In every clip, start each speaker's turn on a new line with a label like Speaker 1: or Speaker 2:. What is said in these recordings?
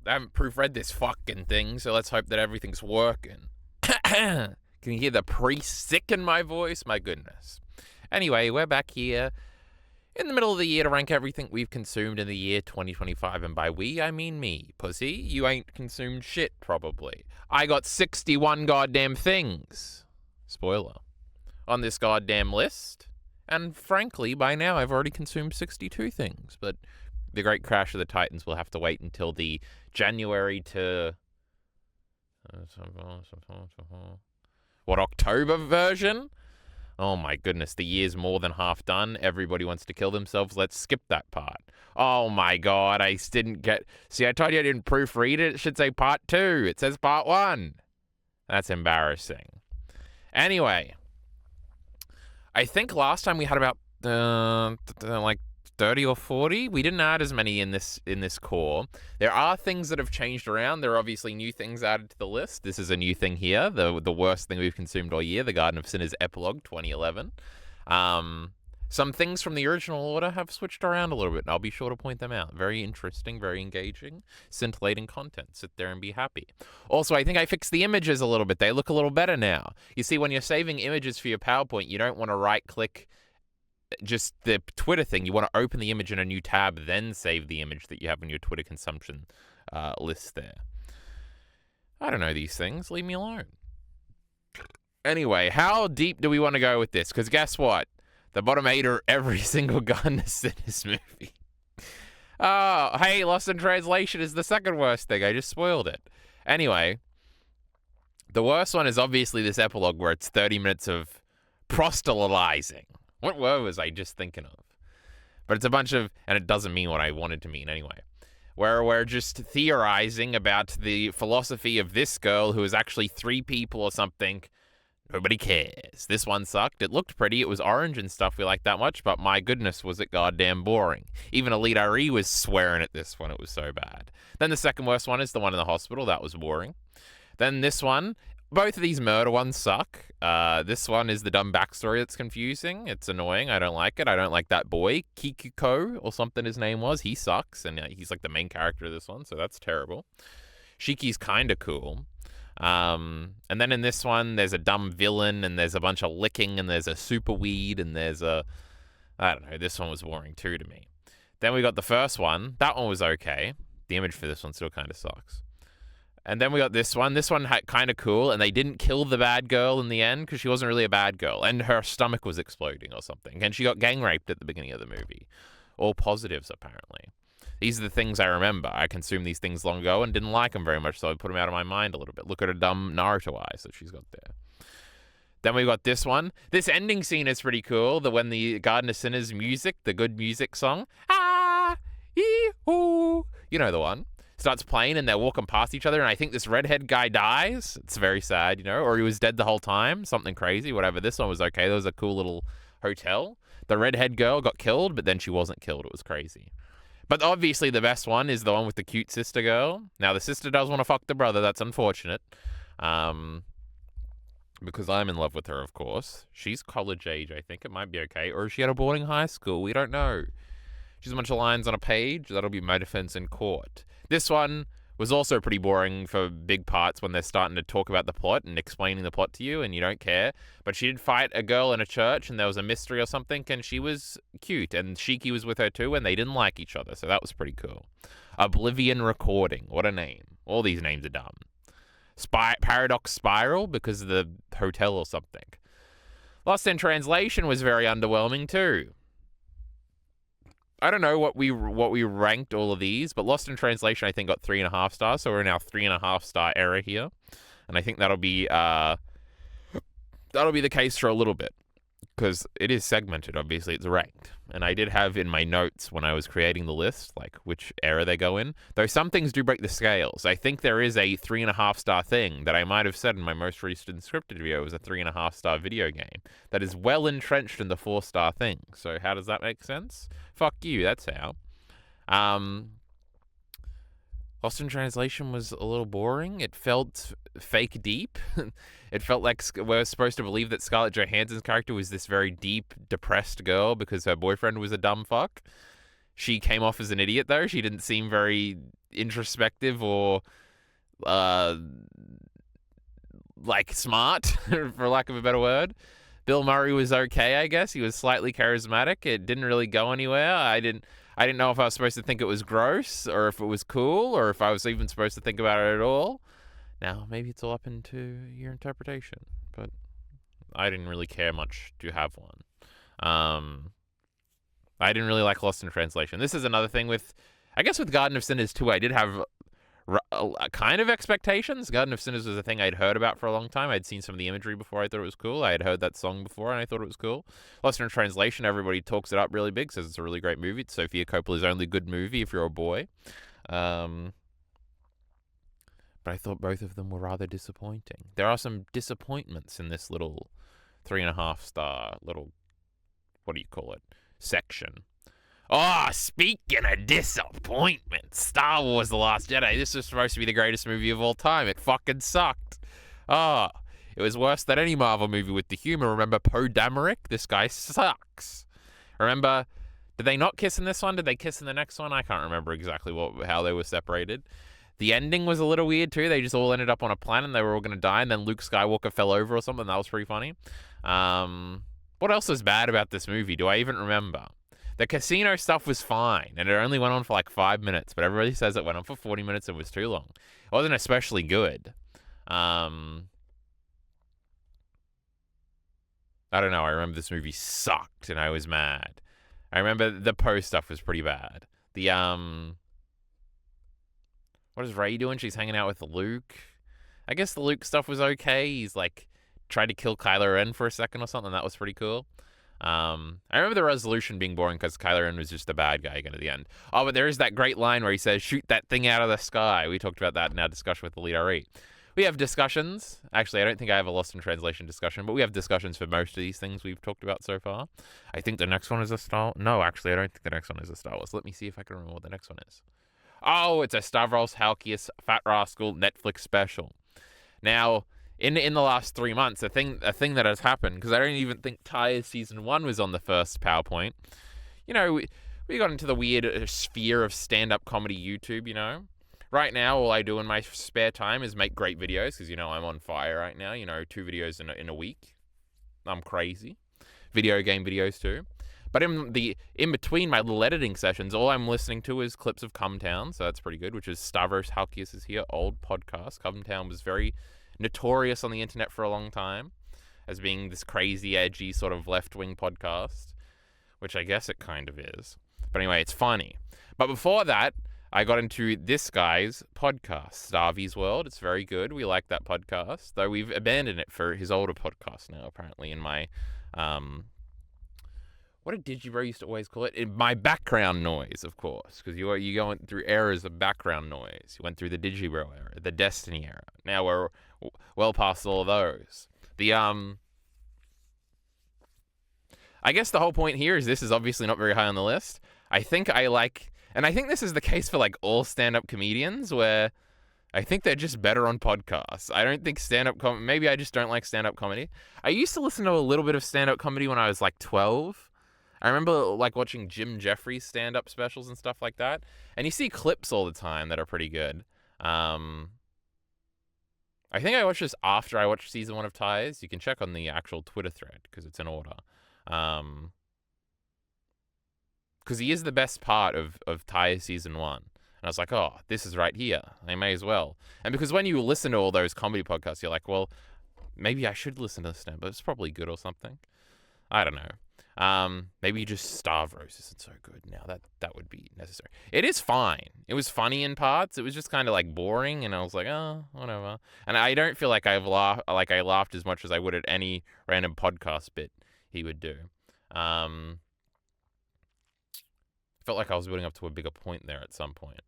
Speaker 1: I haven't proofread this fucking thing, so let's hope that everything's working. Can you hear the priest sick in my voice? My goodness. Anyway, we're back here in the middle of the year to rank everything we've consumed in the year 2025. And by we, I mean me, pussy. You ain't consumed shit, probably. I got 61 goddamn things. Spoiler. On this goddamn list. And frankly, by now, I've already consumed 62 things. But the Great Crash of the Titans will have to wait until the January to... October version? Oh my goodness, the year's more than half done. Everybody wants to kill themselves. Let's skip that part. Oh my god, I didn't get... See, I told you I didn't proofread it. It should say part 2. It says part 1. That's embarrassing. Anyway, I think last time we had about like 30 or 40. We didn't add as many in this core. There are things that have changed around. There are obviously new things added to the list. This is a new thing here. The worst thing we've consumed all year, the Garden of Sinners Epilogue 2011. Some things from the original order have switched around a little bit, and I'll be sure to point them out. Very interesting, very engaging, scintillating content. Sit there and be happy. Also, I think I fixed the images a little bit. They look a little better now. You see, when you're saving images for your PowerPoint, you don't want to right-click just the Twitter thing. You want to open the image in a new tab, then save the image that you have in your Twitter consumption list there. I don't know these things. Leave me alone. Anyway, how deep do we want to go with this? Because guess what? The bottom 8 are every single Garden of Sinners movie. Oh, hey, Lost in Translation is the second worst thing. I just spoiled it. Anyway, the worst one is obviously this epilogue where it's 30 minutes of proselytizing. What word was I just thinking of? But it's a bunch of, and it doesn't mean what I wanted to mean anyway, where we're just theorizing about the philosophy of this girl who is actually 3 people or something. Nobody cares. This one sucked. It looked pretty. It was orange and stuff we liked that much, but my goodness, was it goddamn boring. Even Elite Ari was swearing at this one. It was so bad. Then the second worst one is the one in the hospital. That was boring. Then this one, both of these murder ones suck. This one is the dumb backstory that's confusing. It's annoying. I don't like it. I don't like that boy, Kikuko, or something his name was. He sucks, and he's like the main character of this one, so that's terrible. Shiki's kind of cool. And then in this one, there's a dumb villain, and there's a bunch of licking, and there's a super weed, and there's a... I don't know, this one was boring too to me. Then we got the first one. That one was okay. The image for this one still kind of sucks. And then we got this one. This one kind of cool, and they didn't kill the bad girl in the end because she wasn't really a bad girl, and her stomach was exploding or something, and she got gang raped at the beginning of the movie. All positives, apparently. These are the things I remember. I consumed these things long ago and didn't like them very much, so I put them out of my mind a little bit. Look at her dumb Naruto eyes that she's got there. Then we got this one. This ending scene is pretty cool. When the Garden of Sinners music, the good music song, you know the one, starts playing and they're walking past each other, and I think this redhead guy dies. It's very sad, or he was dead the whole time. Something crazy, whatever. This one was okay. There was a cool little hotel. The redhead girl got killed, but then she wasn't killed. It was crazy. But obviously the best one is the one with the cute sister girl. Now, the sister does want to fuck the brother. That's unfortunate. Because I'm in love with her, of course. She's college age, I think. It might be okay. Or is she at a boarding high school? We don't know. She's a bunch of lines on a page. That'll be my defense in court. This one was also pretty boring for big parts when they're starting to talk about the plot and explaining the plot to you and you don't care. But she did fight a girl in a church and there was a mystery or something and she was cute and Shiki was with her too and they didn't like each other. So that was pretty cool. Oblivion Recording. What a name. All these names are dumb. Paradox Spiral because of the hotel or something. Lost in Translation was very underwhelming too. I don't know what we ranked all of these, but Lost in Translation I think got 3.5 stars, so we're in our 3.5 star era here, and I think that'll be the case for a little bit because it is segmented. Obviously, it's ranked, and I did have in my notes when I was creating the list like which era they go in. Though some things do break the scales. I think there is a 3.5 star thing that I might have said in my most recent scripted video was a 3.5 star video game that is well entrenched in the 4-star thing. So how does that make sense? Fuck you, that's how. Lost in Translation was a little boring. It felt fake deep. It felt like we're supposed to believe that Scarlett Johansson's character was this very deep, depressed girl because her boyfriend was a dumb fuck. She came off as an idiot, though. She didn't seem very introspective or like smart, for lack of a better word. Bill Murray was okay, I guess. He was slightly charismatic. It didn't really go anywhere. I didn't know if I was supposed to think it was gross or if it was cool or if I was even supposed to think about it at all. Now, maybe it's all up into your interpretation, but I didn't really care much to have one. I didn't really like Lost in Translation. This is another thing with Garden of Sinners too. I did have kind of expectations. Garden of Sinners was a thing I'd heard about for a long time. I'd seen some of the imagery before. I thought it was cool. I had heard that song before, and I thought it was cool. Lost in Translation, everybody talks it up really big, says it's a really great movie. It's Sofia Coppola's only good movie if you're a boy. But I thought both of them were rather disappointing. There are some disappointments in this little 3.5-star little, what do you call it, section. Oh, speaking of disappointment, Star Wars The Last Jedi. This was supposed to be the greatest movie of all time. It fucking sucked. Oh, it was worse than any Marvel movie with the humor. Remember Poe Dameron? This guy sucks. Remember, did they not kiss in this one? Did they kiss in the next one? I can't remember exactly how they were separated. The ending was a little weird too. They just all ended up on a planet and they were all going to die, and then Luke Skywalker fell over or something. That was pretty funny. What else was bad about this movie? Do I even remember? The casino stuff was fine, and it only went on for like 5 minutes, but everybody says it went on for 40 minutes and was too long. It wasn't especially good. I don't know. I remember this movie sucked, and I was mad. I remember the Poe stuff was pretty bad. The, what is Rey doing? She's hanging out with Luke. I guess the Luke stuff was okay. He's like tried to kill Kylo Ren for a second or something. That was pretty cool. I remember the resolution being boring because Kylo Ren was just a bad guy again at the end. Oh, but there is that great line where he says, "Shoot that thing out of the sky." We talked about that in our discussion with the leader. We have discussions. Actually, I don't think I have a Lost in Translation discussion, but we have discussions for most of these things we've talked about so far. I think the next one is a Star... No, actually, I don't think the next one is a Star Wars. Let me see if I can remember what the next one is. Oh, it's a Stavros Halkias Fat Rascal Netflix special. Now... In the last 3 months, a thing that has happened, because I don't even think Tyre's Season 1 was on the first PowerPoint. You know, we got into the weird sphere of stand-up comedy YouTube, you know. Right now, all I do in my spare time is make great videos, because, you know, I'm on fire right now. You know, 2 videos in a week. I'm crazy. Video game videos, too. But in between my little editing sessions, all I'm listening to is clips of Cumtown, so that's pretty good, which is Stavros Halkias' old podcast. Cumtown was very... notorious on the internet for a long time as being this crazy, edgy sort of left-wing podcast, which I guess it kind of is. But anyway, it's funny. But before that, I got into this guy's podcast, Starvy's World. It's very good. We like that podcast, though we've abandoned it for his older podcast now, apparently, in my... what did Digibro used to always call it? In my background noise, of course, because you going through eras of background noise. You went through the Digibro era, the Destiny era. Now we're well past all of those. I guess the whole point here is this is obviously not very high on the list. I think this is the case for like all stand-up comedians, where I think they're just better on podcasts. I don't think maybe I just don't like stand-up comedy. I used to listen to a little bit of stand-up comedy when I was like 12. I remember like watching Jim Jeffries stand-up specials and stuff like that. And you see clips all the time that are pretty good. I think I watched this after I watched season 1 of Ties. You can check on the actual Twitter thread because it's in order. Because he is the best part of Ties season 1. And I was like, oh, this is right here. I may as well. And because when you listen to all those comedy podcasts, you're like, well, maybe I should listen to this now, but it's probably good or something. I don't know. Maybe just Stavros isn't so good now. That would be necessary. It is fine. It was funny in parts. It was just kind of like boring, and I was like, oh, whatever. And I don't feel like I laughed as much as I would at any random podcast bit he would do. Felt like I was building up to a bigger point there at some point.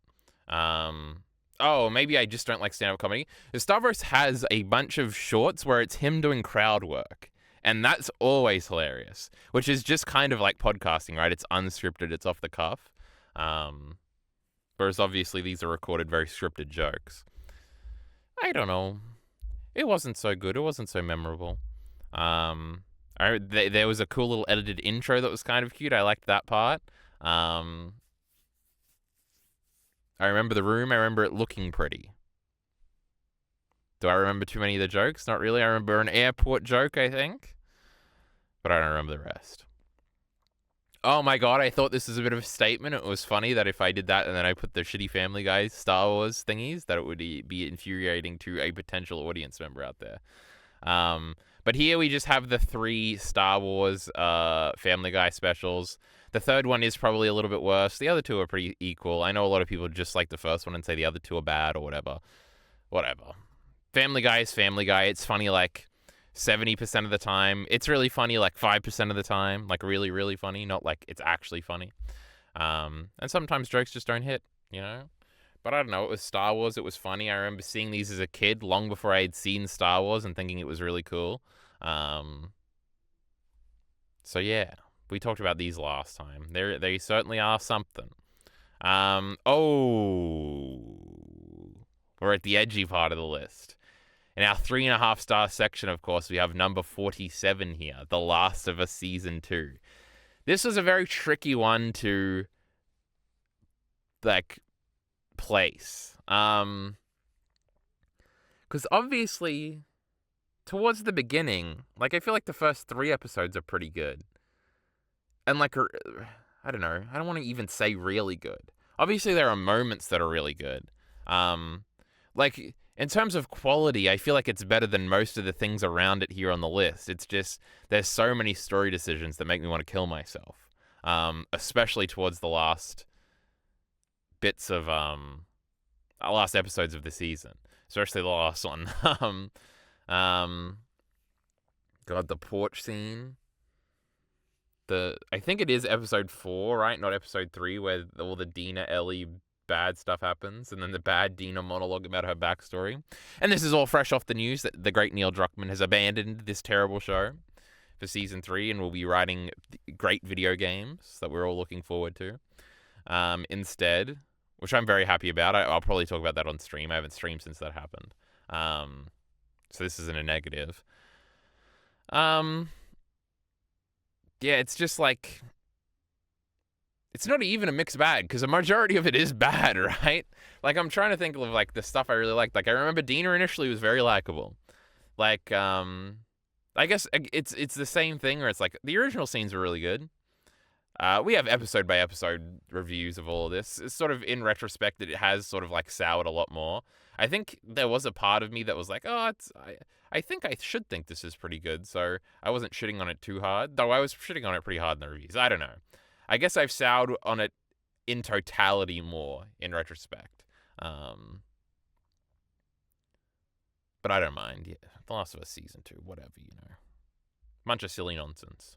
Speaker 1: Oh, maybe I just don't like stand-up comedy. Stavros has a bunch of shorts where it's him doing crowd work. And that's always hilarious, which is just kind of like podcasting, right? It's unscripted, it's off the cuff. Whereas obviously these are recorded very scripted jokes. I don't know. It wasn't so good. It wasn't so memorable. There was a cool little edited intro that was kind of cute. I liked that part. I remember the room. I remember it looking pretty. Do I remember too many of the jokes? Not really. I remember an airport joke, I think. But I don't remember the rest. Oh my god, I thought this was a bit of a statement. It was funny that if I did that and then I put the shitty Family Guy Star Wars thingies, that it would be infuriating to a potential audience member out there. But here we just have the 3 Star Wars Family Guy specials. The third one is probably a little bit worse. The other 2 are pretty equal. I know a lot of people just like the first one and say the other 2 are bad or whatever. Whatever. Family Guy is Family Guy. It's funny like 70% of the time. It's really funny like 5% of the time. Like really, really funny. Not like it's actually funny. And sometimes jokes just don't hit, you know? But I don't know. It was Star Wars. It was funny. I remember seeing these as a kid long before I had seen Star Wars and thinking it was really cool. So yeah, we talked about these last time. They certainly are something. We're at the edgy part of the list. In our 3.5-star section, of course, we have number 47 here, The Last of Us Season 2. This was a very tricky one to, like, place. Because obviously, towards the beginning, like, I feel like the first 3 episodes are pretty good. And, like, I don't know. I don't want to even say really good. Obviously, there are moments that are really good. Like, in terms of quality, I feel like it's better than most of the things around it here on the list. It's just, there's so many story decisions that make me want to kill myself. Especially towards the last bits of, last episodes of the season. Especially the last one. God, the porch scene. I think it is episode 4, right? Not episode 3, where all the Dina, Ellie, bad stuff happens, and then the bad Dina monologue about her backstory. And this is all fresh off the news that the great Neil Druckmann has abandoned this terrible show for season 3 and will be writing great video games that we're all looking forward to instead, which I'm very happy about. I'll probably talk about that on stream. I haven't streamed since that happened. So this isn't a negative. Yeah, it's just like, it's not even a mixed bag, because a majority of it is bad, right? Like, I'm trying to think of, like, the stuff I really liked. Like, I remember Dina initially was very likable. Like, I guess it's the same thing where it's like, the original scenes were really good. We have episode-by-episode reviews of all of this. It's sort of, in retrospect, it has sort of, like, soured a lot more. I think there was a part of me that was like, oh, I think I should think this is pretty good, so I wasn't shitting on it too hard. Though I was shitting on it pretty hard in the reviews. I don't know. I guess I've soured on it in totality more in retrospect. But I don't mind. Yeah, The Last of Us Season 2, whatever, you know. Bunch of silly nonsense.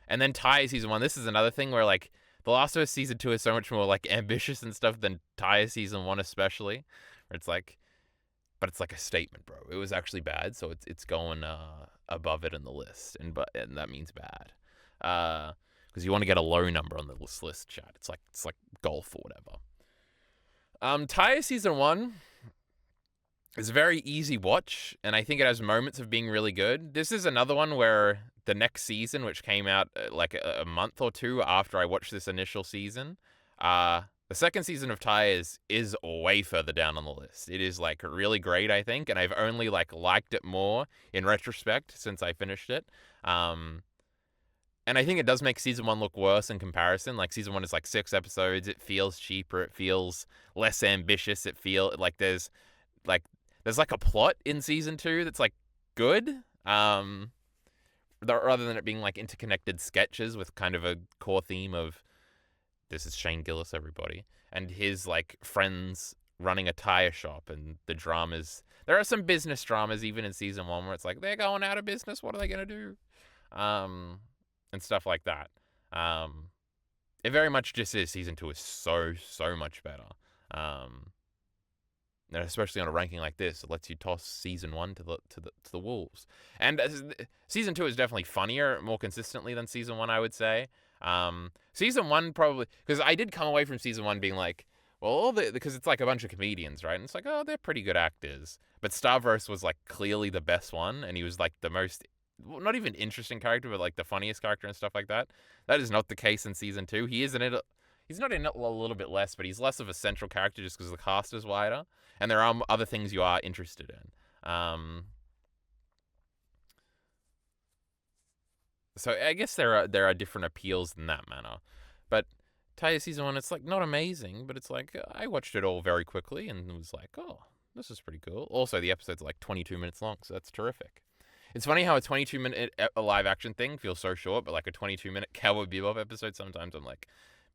Speaker 1: And then Tyre Season 1. This is another thing where, like, The Last of Us Season 2 is so much more, like, ambitious and stuff than Tyre Season 1 especially. Where it's like, but it's like a statement, bro. It was actually bad, so it's going above it in the list. And that means bad. Because you want to get a low number on the list, chat. It's like golf or whatever. Tyre Season 1 is a very easy watch, and I think it has moments of being really good. This is another one where the next season, which came out like a month or 2 after I watched this initial season, the second season of Tyre is way further down on the list. It is like really great, I think, and I've only like liked it more in retrospect since I finished it. And I think it does make season 1 look worse in comparison. Like, season 1 is like 6 episodes. It feels cheaper. It feels less ambitious. It feels like there's like a plot in season 2 that's like good. Rather than it being like interconnected sketches with kind of a core theme of, this is Shane Gillis, everybody, and his like friends running a tire shop, and the dramas. There are some business dramas even in season 1 where it's like, they're going out of business. What are they gonna do? And stuff like that. It very much just is. Season 2 is so much better. And especially on a ranking like this, it lets you toss season 1 to the wolves. And season 2 is definitely funnier more consistently than season 1, I would say. Season 1 probably, because I did come away from season 1 being like, well, because it's like a bunch of comedians, right? And it's like, oh, they're pretty good actors. But Stavros was like clearly the best one, and he was like the most, well, not even interesting character, but like the funniest character and stuff like that. That is not the case in season 2. He is in it He's not in it a little bit less, but he's less of a central character just because the cast is wider, and there are other things you are interested in. So I guess there are different appeals in that manner, but Taya Season 1, it's like not amazing, but it's like I watched it all very quickly and was like, oh, this is pretty cool. Also, the episode's like 22 minutes long, so that's terrific. It's funny how a 22-minute live action thing feels so short, but like a 22-minute Cowboy Bebop episode, sometimes I'm like,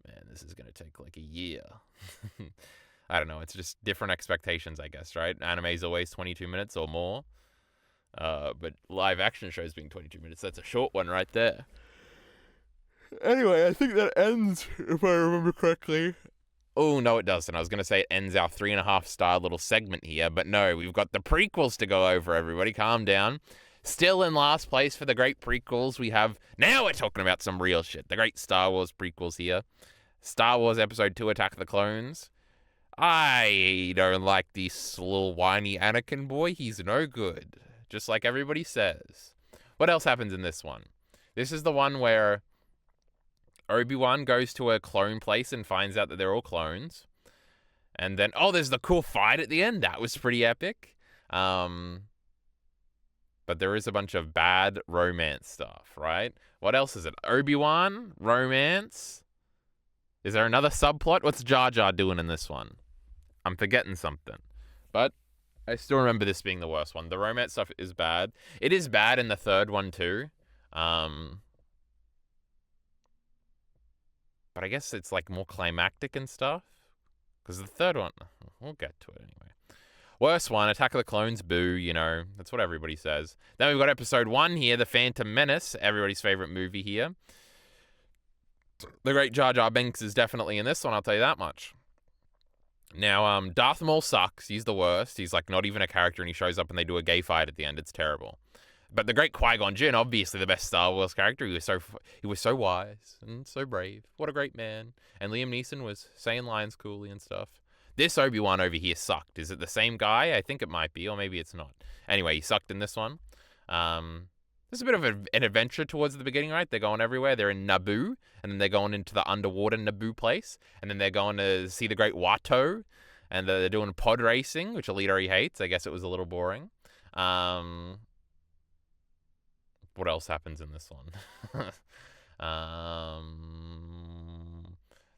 Speaker 1: man, this is going to take like a year. I don't know. It's just different expectations, I guess, right? Anime's always 22 minutes or more. But live action shows being 22 minutes, that's a short one right there. Anyway, I think that ends, if I remember correctly. Oh, no, it doesn't. I was going to say it ends our 3.5-star little segment here, but no, we've got the prequels to go over, everybody. Calm down. Still in last place for the great prequels, we have... Now we're talking about some real shit. The great Star Wars prequels here. Star Wars Episode 2, Attack of the Clones. I don't like this little whiny Anakin boy. He's no good. Just like everybody says. What else happens in this one? This is the one where Obi-Wan goes to a clone place and finds out that they're all clones. And then, oh, there's the cool fight at the end. That was pretty epic. But there is a bunch of bad romance stuff, right? What else is it? Obi-Wan? Romance? Is there another subplot? What's Jar Jar doing in this one? I'm forgetting something. But I still remember this being the worst one. The romance stuff is bad. It is bad in the third one too. But I guess it's like more climactic and stuff. Because the third one, we'll get to it anyway. Worst one, Attack of the Clones, boo, you know. That's what everybody says. Then we've got episode 1 here, The Phantom Menace, everybody's favorite movie here. The great Jar Jar Binks is definitely in this one, I'll tell you that much. Now, Darth Maul sucks. He's the worst. He's like not even a character, and he shows up and they do a gay fight at the end. It's terrible. But the great Qui-Gon Jinn, obviously the best Star Wars character. He was so wise and so brave. What a great man. And Liam Neeson was saying lines coolly and stuff. This Obi-Wan over here sucked. Is it the same guy? I think it might be, or maybe it's not. Anyway, he sucked in this one. There's a bit of an adventure towards the beginning, right? They're going everywhere. They're in Naboo, and then they're going into the underwater Naboo place, and then they're going to see the great Watto, and they're doing pod racing, which Alita hates. I guess it was a little boring. What else happens in this one?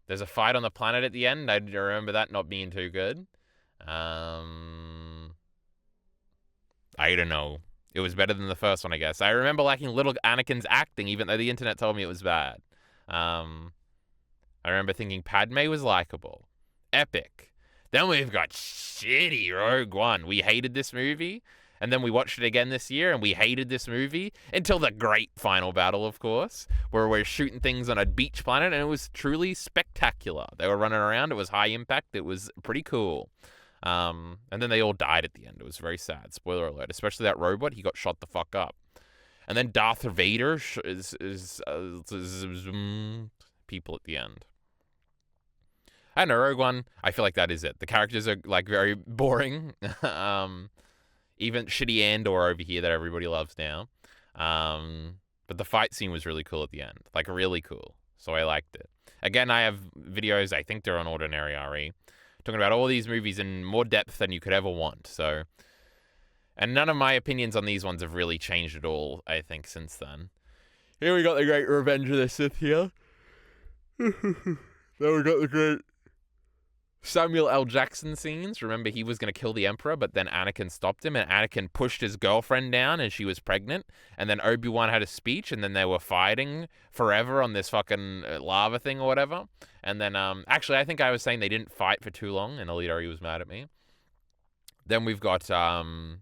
Speaker 1: There's a fight on the planet at the end. I remember that not being too good. I don't know. It was better than the first one, I guess. I remember liking little Anakin's acting, even though the internet told me it was bad. I remember thinking Padme was likable. Epic. Then we've got shitty Rogue One. We hated this movie. And then we watched it again this year, and we hated this movie until the great final battle, of course, where we're shooting things on a beach planet, and it was truly spectacular. They were running around. It was high impact. It was pretty cool. And then they all died at the end. It was very sad. Spoiler alert. Especially that robot. He got shot the fuck up. And then Darth Vader is people at the end. I don't know, Rogue One, I feel like that is it. The characters are like very boring. Even shitty Andor over here that everybody loves now. But the fight scene was really cool at the end. Like, really cool. So I liked it. Again, I have videos, I think they're on Ordinary RE, talking about all these movies in more depth than you could ever want. So, and none of my opinions on these ones have really changed at all, I think, since then. Here we got the great Revenge of the Sith here. Then we got the great Samuel L. Jackson scenes. Remember, he was going to kill the Emperor, but then Anakin stopped him, and Anakin pushed his girlfriend down, and she was pregnant. And then Obi-Wan had a speech, and then they were fighting forever on this fucking lava thing or whatever. And then, actually, I think I was saying they didn't fight for too long, and Alita was mad at me. Then we've got Yoda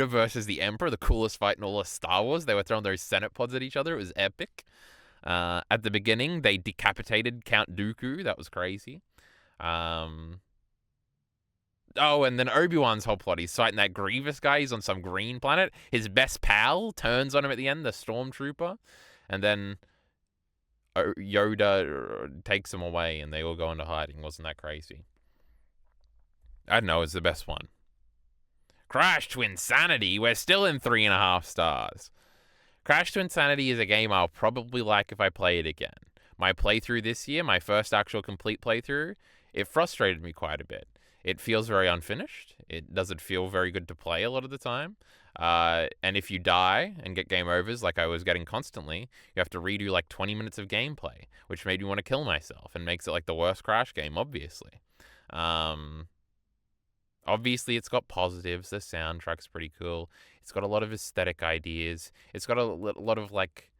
Speaker 1: versus the Emperor, the coolest fight in all of Star Wars. They were throwing those Senate pods at each other. It was epic. At the beginning, they decapitated Count Dooku. That was crazy. Oh, and then Obi-Wan's whole plot. He's fighting that Grievous guy. He's on some green planet. His best pal turns on him at the end, the Stormtrooper. And then Yoda takes him away, and they all go into hiding. Wasn't that crazy? I don't know. It's the best one. Crash to Insanity. We're still in 3.5 stars. Crash to Insanity is a game I'll probably like if I play it again. My playthrough this year, my first actual complete playthrough, it frustrated me quite a bit. It feels very unfinished. It doesn't feel very good to play a lot of the time. And if you die and get game overs like I was getting constantly, you have to redo like 20 minutes of gameplay, which made me want to kill myself and makes it like the worst Crash game, obviously. Obviously, it's got positives. The soundtrack's pretty cool. It's got a lot of aesthetic ideas. It's got a lot of like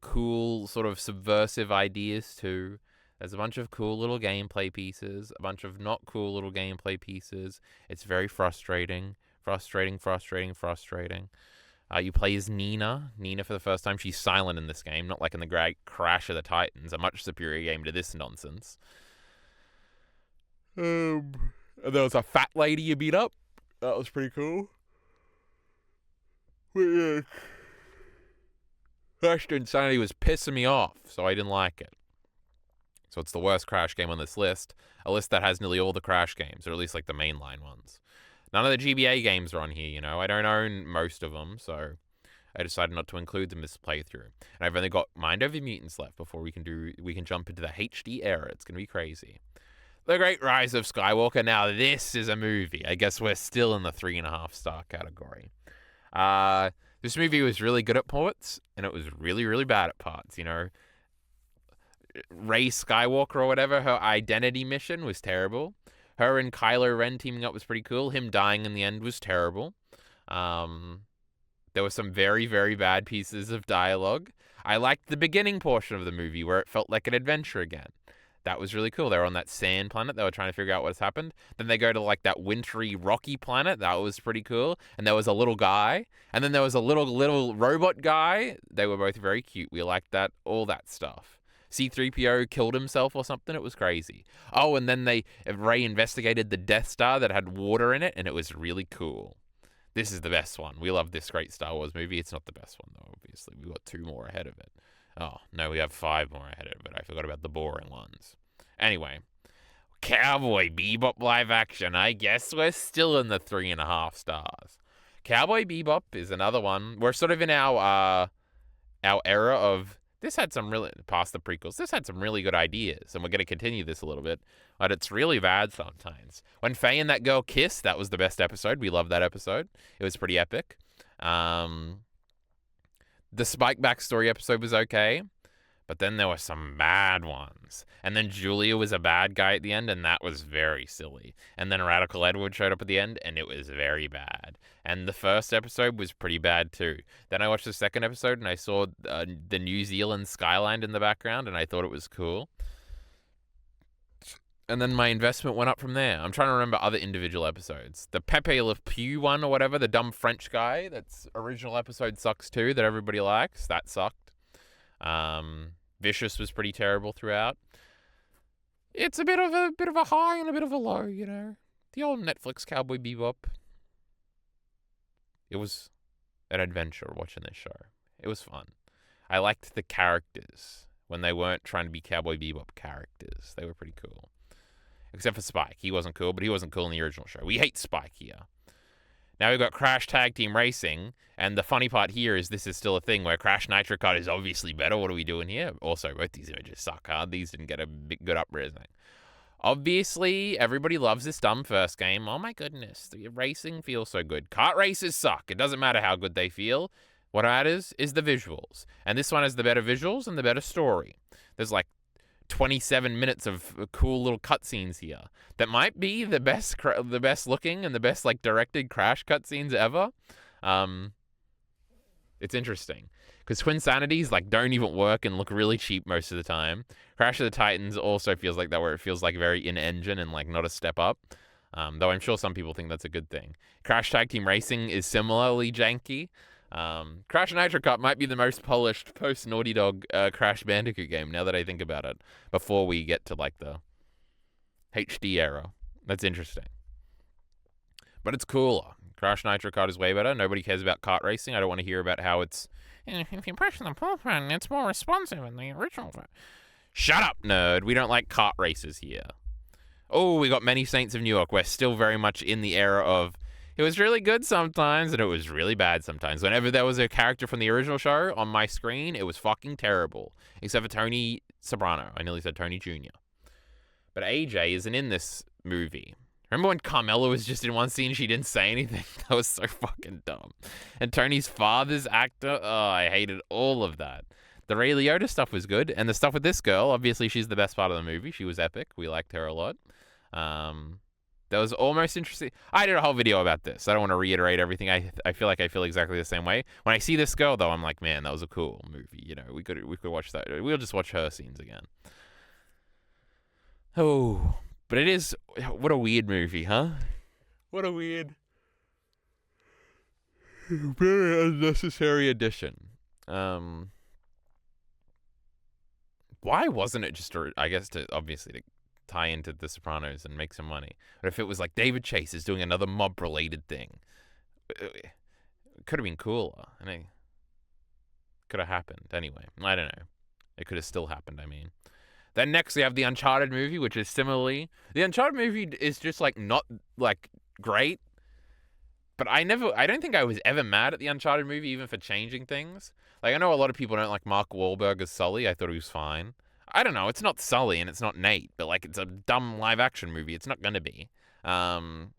Speaker 1: cool sort of subversive ideas too. There's a bunch of cool little gameplay pieces, a bunch of not cool little gameplay pieces. It's very frustrating. Frustrating. You play as Nina for the first time. She's silent in this game, not like in the great Crash of the Titans, a much superior game to this nonsense. There was a fat lady you beat up. That was pretty cool. Crash Insanity was pissing me off, so I didn't like it. So it's the worst Crash game on this list, a list that has nearly all the Crash games, or at least like the mainline ones. None of the GBA games are on here, you know. I don't own most of them, so I decided not to include them this playthrough. And I've only got Mind Over Mutants left before we can jump into the HD era. It's gonna be crazy. The Great Rise of Skywalker. Now this is a movie. I guess we're still in the 3.5 star category. This movie was really good at parts, and it was really, really bad at parts, you know. Rey Skywalker or whatever, her identity mission was terrible. Her and Kylo Ren teaming up was pretty cool. Him dying in the end was terrible. There were some very, very bad pieces of dialogue. I liked the beginning portion of the movie where it felt like an adventure again. That was really cool. They were on that sand planet. They were trying to figure out what's happened. Then they go to like that wintry, rocky planet. That was pretty cool. And there was a little guy. And then there was a little robot guy. They were both very cute. We liked that. All that stuff. C-3PO killed himself or something. It was crazy. Oh, and then Rey investigated the Death Star that had water in it, and it was really cool. This is the best one. We love this great Star Wars movie. It's not the best one, though, obviously. We've got 2 more ahead of it. Oh, no, we have 5 more ahead of it. I forgot about the boring ones. Anyway, Cowboy Bebop live action. I guess we're still in the 3.5 stars. Cowboy Bebop is another one. We're sort of in our era of... This had some really, past the prequels, this had some really good ideas, and we're going to continue this a little bit, but it's really bad sometimes. When Faye and that girl kissed, that was the best episode. We loved that episode. It was pretty epic. The Spike backstory episode was okay, but then there were some bad ones. And then Julia was a bad guy at the end, and that was very silly. And then Radical Edward showed up at the end, and it was very bad. And the first episode was pretty bad too. Then I watched the second episode, and I saw the New Zealand skyline in the background, and I thought it was cool. And then my investment went up from there. I'm trying to remember other individual episodes. The Pepe Le Pew one or whatever, the dumb French guy, that's original episode sucks too, that everybody likes. That sucked. Vicious was pretty terrible throughout. It's a bit of a high and a bit of a low, you know. The old Netflix Cowboy Bebop. It was an adventure watching this show. It was fun. I liked the characters when they weren't trying to be Cowboy Bebop characters. They were pretty cool. Except for Spike. He wasn't cool, but he wasn't cool in the original show. We hate Spike here. Now we've got Crash Tag Team Racing, and the funny part here is this is still a thing where Crash Nitro Kart is obviously better. What are we doing here? Also, both these images suck hard. These didn't get a big good up-resing. Obviously, everybody loves this dumb first game. Oh my goodness, the racing feels so good. Kart races suck. It doesn't matter how good they feel. What matters is the visuals. And this one has the better visuals and the better story. There's like 27 minutes of cool little cutscenes here that might be the best looking and the best like directed Crash cutscenes ever. It's interesting because Twinsanities like don't even work and look really cheap most of the time. Crash of the Titans also feels like that, where it feels like very in-engine and like not a step up. Though I'm sure some people think that's a good thing. Crash Tag Team Racing is similarly janky. Crash Nitro Kart might be the most polished post-Naughty Dog Crash Bandicoot game, now that I think about it, before we get to, like, the HD era. That's interesting. But it's cooler. Crash Nitro Kart is way better. Nobody cares about kart racing. I don't want to hear about how it's... If you push the pull button, it's more responsive in the original... Shut up, nerd! We don't like kart races here. Oh, we got Many Saints of New York. We're still very much in the era of It was really good sometimes, and it was really bad sometimes. Whenever there was a character from the original show on my screen, it was fucking terrible. Except for Tony Soprano. I nearly said Tony Jr. But AJ isn't in this movie. Remember when Carmela was just in one scene, she didn't say anything? That was so fucking dumb. And Tony's father's actor, oh, I hated all of that. The Ray Liotta stuff was good, and the stuff with this girl, obviously she's the best part of the movie. She was epic. We liked her a lot. That was almost interesting. I did a whole video about this. I don't want to reiterate everything. I feel like I feel exactly the same way. When I see this girl, though, I'm like, man, that was a cool movie. You know, we could watch that. We'll just watch her scenes again. Oh, but it is, what a weird movie, huh? What a weird, very unnecessary addition. Why wasn't it just, I guess, obviously to tie into The Sopranos and make some money? But if it was like David Chase is doing another mob-related thing, it could have been cooler. And it could have happened. Anyway, I don't know. It could have still happened, I mean. Then next we have the Uncharted movie, which is similarly... The Uncharted movie is just, like, not, like, great. But I don't think I was ever mad at the Uncharted movie, even for changing things. Like, I know a lot of people don't like Mark Wahlberg as Sully. I thought he was fine. I don't know. It's not Sully and it's not Nate, but, like, it's a dumb live-action movie. It's not going to be. And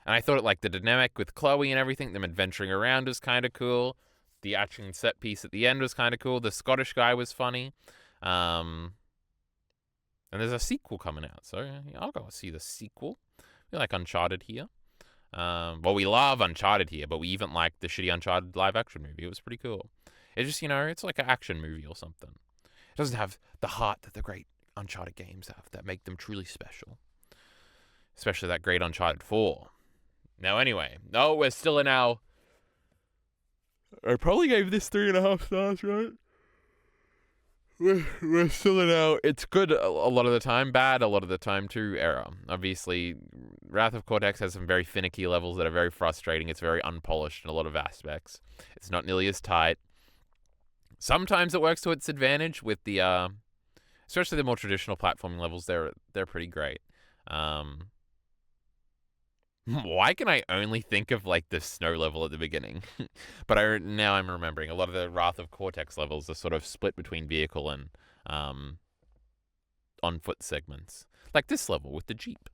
Speaker 1: I thought, like, the dynamic with Chloe and everything, them adventuring around was kind of cool. The action set piece at the end was kind of cool. The Scottish guy was funny. And there's a sequel coming out, so I'll go see the sequel. We like Uncharted here. Well, we love Uncharted here, but we even like the shitty Uncharted live-action movie. It was pretty cool. It's just, it's like an action movie or something. It doesn't have the heart that the great Uncharted games have that make them truly special. Especially that great Uncharted 4. Now, anyway. No, we're still in our... I probably gave this 3.5 stars, right? We're still in our... It's good a lot of the time, bad a lot of the time too era. Obviously, Wrath of Cortex has some very finicky levels that are very frustrating. It's very unpolished in a lot of aspects. It's not nearly as tight. Sometimes it works to its advantage with the... especially the more traditional platforming levels, they're pretty great. Why can I only think of, like, the snow level at the beginning? But now I'm remembering a lot of the Wrath of Cortex levels are sort of split between vehicle and on-foot segments. Like this level with the Jeep.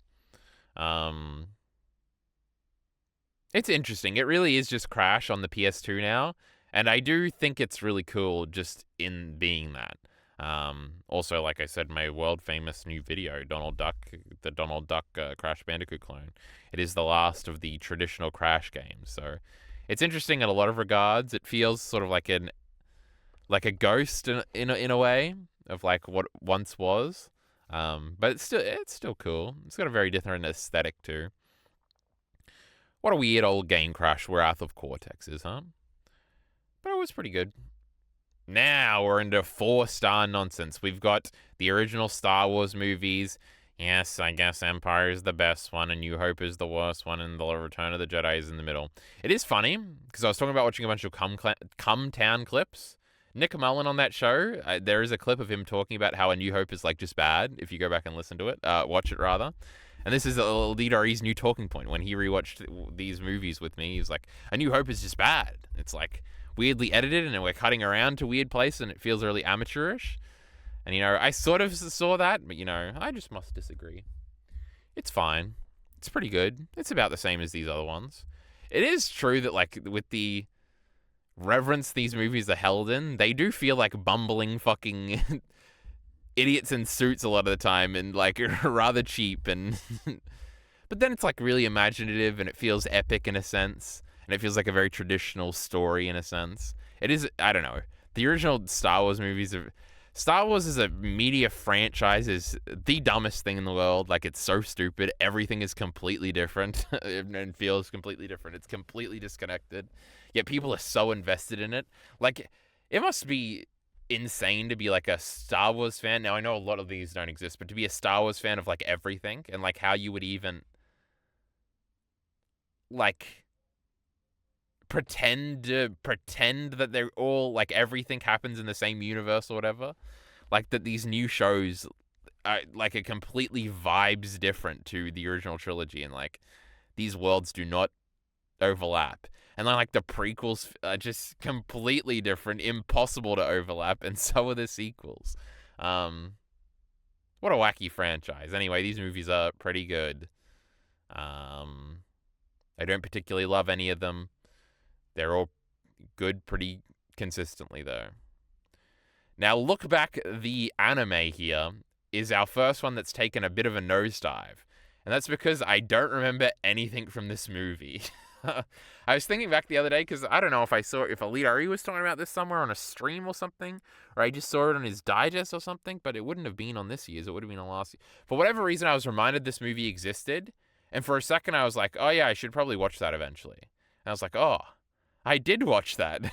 Speaker 1: It's interesting. It really is just Crash on the PS2 now. And I do think it's really cool just in being that. Also, like I said, my world-famous new video, the Donald Duck Crash Bandicoot clone. It is the last of the traditional Crash games, so it's interesting in a lot of regards. It feels sort of like a ghost in a way of like what once was, but it's still cool. It's got a very different aesthetic too. What a weird old game Crash Wrath of Cortex is, huh? But it was pretty good. Now we're into 4-star nonsense. We've got the original Star Wars movies. Yes, I guess Empire is the best one, and New Hope is the worst one, and the Return of the Jedi is in the middle. It is funny, because I was talking about watching a bunch of Come Town clips. Nick Mullen on that show, there is a clip of him talking about how A New Hope is, like, just bad, if you go back and listen to it. Watch it, rather. And this is Lee new talking point. When he rewatched these movies with me, he was like, A New Hope is just bad. It's, like, weirdly edited, and we're cutting around to weird places, and it feels really amateurish. And, I sort of saw that, but, I just must disagree. It's fine. It's pretty good. It's about the same as these other ones. It is true that, like, with the reverence these movies are held in, they do feel like bumbling fucking idiots in suits a lot of the time, and, like, rather cheap, and... But then it's, like, really imaginative, and it feels epic in a sense, and it feels like a very traditional story in a sense. It is, I don't know. The original Star Wars movies are... Star Wars as a media franchise is the dumbest thing in the world. Like, it's so stupid. Everything is completely different and feels completely different. It's completely disconnected. Yet people are so invested in it. Like, it must be insane to be, like, a Star Wars fan. Now, I know a lot of these don't exist, but to be a Star Wars fan of, like, everything and, like, how you would even, like... pretend that they're all, like, everything happens in the same universe or whatever. Like, that these new shows are, like, a completely vibes different to the original trilogy, and, like, these worlds do not overlap. And then, like, the prequels are just completely different, impossible to overlap, and so are the sequels. What a wacky franchise. Anyway, these movies are pretty good. I don't particularly love any of them. They're all good pretty consistently, though. Now, Look Back, the anime here, is our first one that's taken a bit of a nosedive. And that's because I don't remember anything from this movie. I was thinking back the other day, because I don't know if Alita was talking about this somewhere on a stream or something, or I just saw it on his digest or something, but it wouldn't have been on this year's, it would have been on last year. For whatever reason, I was reminded this movie existed, and for a second I was like, oh yeah, I should probably watch that eventually. And I was like, oh, I did watch that.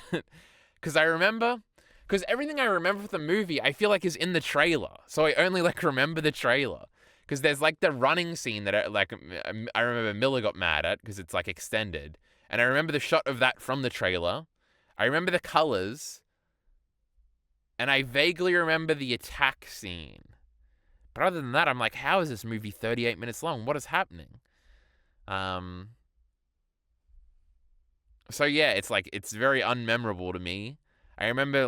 Speaker 1: Because everything I remember from the movie, I feel like is in the trailer, so I only like remember the trailer. Because there's like the running scene that I remember Miller got mad at because it's like extended. And I remember the shot of that from the trailer. I remember the colors. And I vaguely remember the attack scene. But other than that, I'm like, how is this movie 38 minutes long? What is happening? So yeah, it's very unmemorable to me. I remember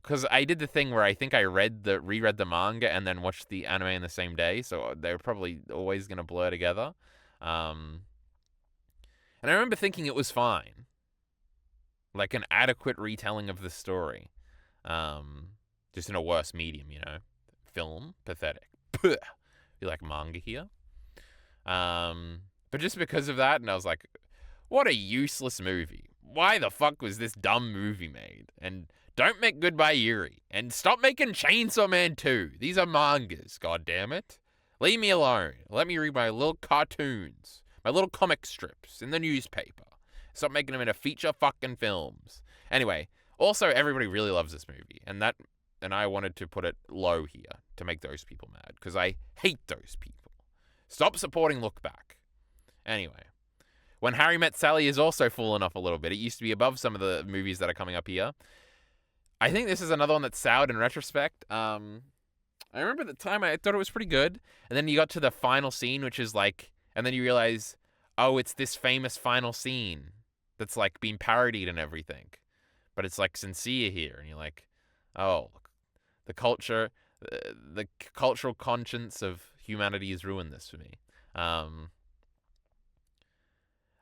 Speaker 1: because I did the thing where I think I reread the manga and then watched the anime in the same day, so they were probably always going to blur together. And I remember thinking it was fine. Like an adequate retelling of the story. Just in a worse medium, Film, pathetic. You like manga here? But just because of that, and I was like, what a useless movie. Why the fuck was this dumb movie made? And don't make Goodbye Yuri. And stop making Chainsaw Man 2. These are mangas, god damn it. Leave me alone. Let me read my little cartoons. My little comic strips in the newspaper. Stop making them into feature fucking films. Anyway, also everybody really loves this movie. And I wanted to put it low here to make those people mad. Because I hate those people. Stop supporting Look Back. Anyway. When Harry Met Sally is also fallen off a little bit. It used to be above some of the movies that are coming up here. I think this is another one that's soured in retrospect. I remember at the time I thought it was pretty good. And then you got to the final scene, which is like... And then you realize, oh, it's this famous final scene that's like being parodied and everything. But it's like sincere here. And you're like, oh, the cultural conscience of humanity has ruined this for me.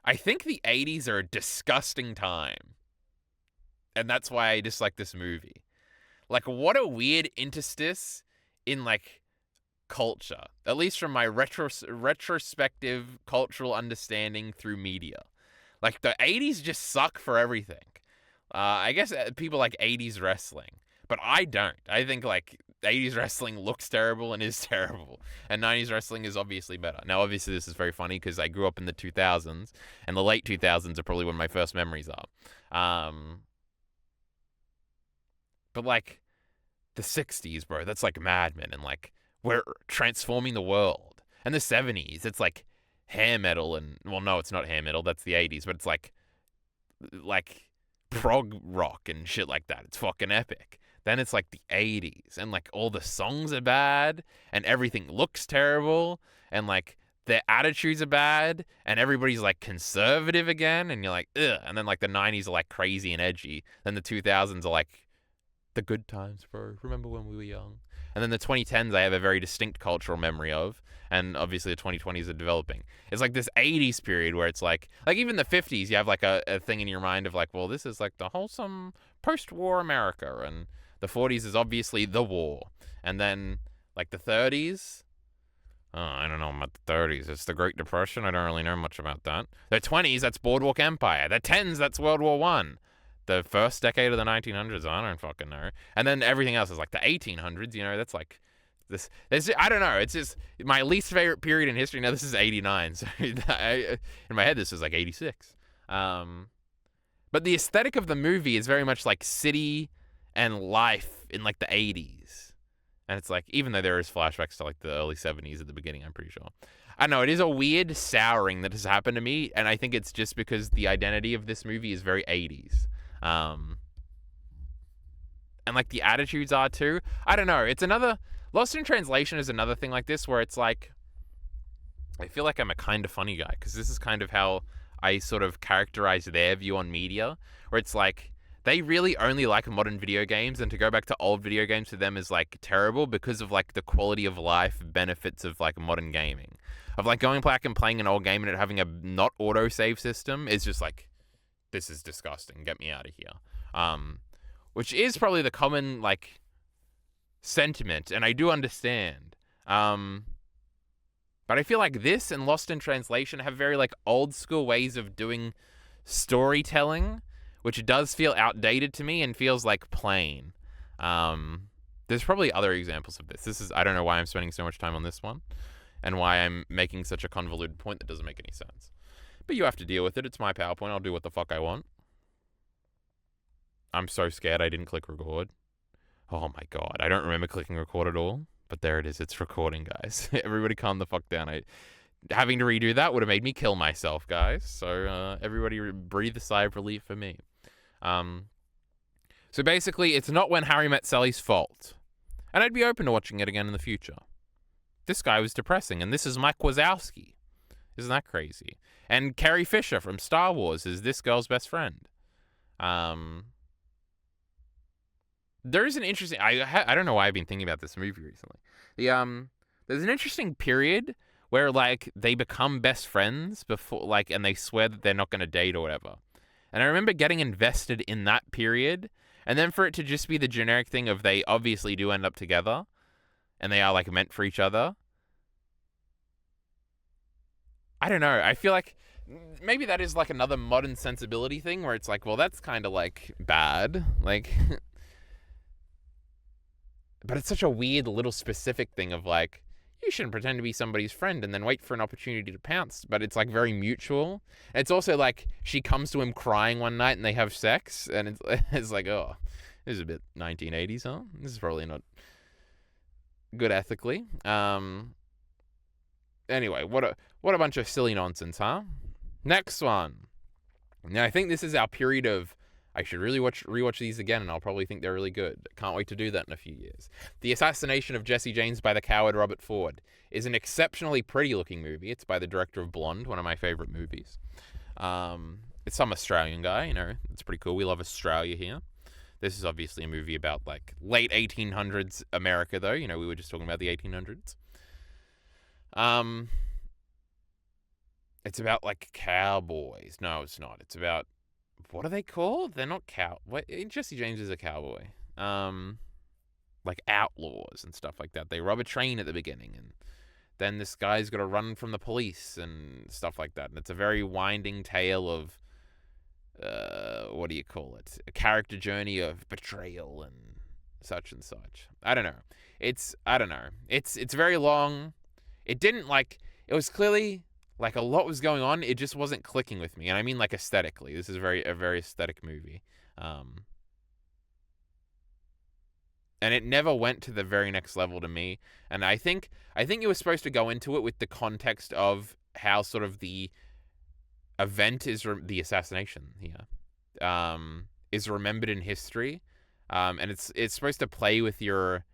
Speaker 1: I think the 80s are a disgusting time. And that's why I dislike this movie. Like, what a weird interstice in, like, culture. At least from my retrospective cultural understanding through media. Like, the 80s just suck for everything. I guess people like 80s wrestling. But I don't. I think, like, 80s wrestling looks terrible and is terrible. And 90s wrestling is obviously better. Now, obviously, this is very funny because I grew up in the 2000s. And the late 2000s are probably when my first memories are. But, like, the 60s, bro, that's like Mad Men. And, like, we're transforming the world. And the 70s, it's, like, hair metal and... Well, no, it's not hair metal. That's the 80s. But it's, like prog rock and shit like that. It's fucking epic. Then it's, like, the 80s. And, like, all the songs are bad. And everything looks terrible. And, like, their attitudes are bad. And everybody's, like, conservative again. And you're like, ugh. And then, like, the 90s are, like, crazy and edgy. Then the 2000s are, like... the good times, bro. Remember when we were young? And then the 2010s I have a very distinct cultural memory of. And obviously the 2020s are developing. It's like this 80s period where it's like even the 50s, you have like a thing in your mind of like, well, this is like the wholesome post-war America. And the 40s is obviously the war. And then like the 30s, I don't know about the 30s. It's the Great Depression. I don't really know much about that. The 20s, that's Boardwalk Empire. The 10s, that's World War One. The first decade of the 1900s, I don't fucking know. And then everything else is like the 1800s, that's like this. I don't know. It's just my least favorite period in history. Now, this is 89. So in my head, this is like 86. But the aesthetic of the movie is very much like city and life in like the 80s. And it's like, even though there is flashbacks to like the early 70s at the beginning, I'm pretty sure. I don't know, it is a weird souring that has happened to me. And I think it's just because the identity of this movie is very 80s. And like the attitudes are too. I don't know. It's another Lost in Translation is another thing like this where it's like I feel like I'm a kind of funny guy because this is kind of how I sort of characterize their view on media, where it's like they really only like modern video games, and to go back to old video games to them is like terrible because of like the quality of life benefits of like modern gaming. Of like going back and playing an old game and it having a not auto save system is just like, this is disgusting. Get me out of here. Which is probably the common like sentiment, and I do understand. But I feel like this and Lost in Translation have very like old school ways of doing storytelling, which does feel outdated to me and feels like plain. There's probably other examples of this. I don't know why I'm spending so much time on this one and why I'm making such a convoluted point that doesn't make any sense. But you have to deal with it. It's my PowerPoint. I'll do what the fuck I want. I'm so scared I didn't click record. Oh my god. I don't remember clicking record at all. But there it is. It's recording, guys. Everybody calm the fuck down. Having to redo that would have made me kill myself, guys. So everybody breathe a sigh of relief for me. So basically, it's not When Harry Met Sally's fault. And I'd be open to watching it again in the future. This guy was depressing, and this is Mike Wazowski. Isn't that crazy? And Carrie Fisher from Star Wars is this girl's best friend. There is an interesting... I don't know why I've been thinking about this movie recently. There's an interesting period where, like, they become best friends before, like, and they swear that they're not going to date or whatever. And I remember getting invested in that period, and then for it to just be the generic thing of they obviously do end up together, and they are, like, meant for each other. I don't know. I feel like maybe that is, like, another modern sensibility thing where it's like, well, that's kind of, like, bad. Like... But it's such a weird little specific thing of like, you shouldn't pretend to be somebody's friend and then wait for an opportunity to pounce. But it's like very mutual. And it's also like she comes to him crying one night and they have sex. And it's like, oh, this is a bit 1980s, huh? This is probably not good ethically. Anyway, what a bunch of silly nonsense, huh? Next one. Now, I think this is our period of... I should really rewatch these again, and I'll probably think they're really good. Can't wait to do that in a few years. The Assassination of Jesse James by the Coward Robert Ford is an exceptionally pretty-looking movie. It's by the director of Blonde, one of my favorite movies. It's some Australian guy, you know. It's pretty cool. We love Australia here. This is obviously a movie about, like, late 1800s America, though. You know, we were just talking about the 1800s. It's about, like, cowboys. No, it's not. It's about... What are they called? They're not Jesse James is a cowboy. Like outlaws and stuff like that. They rob a train at the beginning, and then this guy's got to run from the police and stuff like that. And it's a very winding tale of, what do you call it? A character journey of betrayal and such. I don't know. It's very long. It was clearly... Like, a lot was going on. It just wasn't clicking with me. And I mean, like, aesthetically. This is a very aesthetic movie. And it never went to the very next level to me. And I think you were supposed to go into it with the context of how sort of the event is... the assassination here. Is remembered in history. And it's supposed to play with your...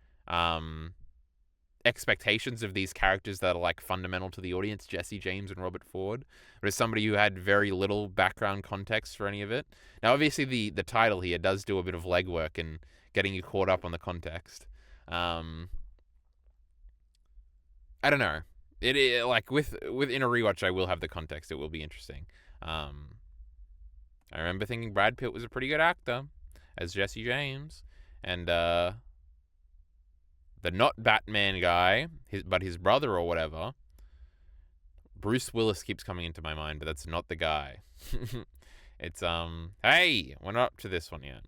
Speaker 1: expectations of these characters that are like fundamental to the audience, Jesse James and Robert Ford, but as somebody who had very little background context for any of it. Now, obviously, the title here does do a bit of legwork in getting you caught up on the context. I don't know. It like within a rewatch, I will have the context. It will be interesting. I remember thinking Brad Pitt was a pretty good actor as Jesse James, and the not Batman guy, but his brother or whatever. Bruce Willis keeps coming into my mind, but that's not the guy. It's, hey, we're not up to this one yet.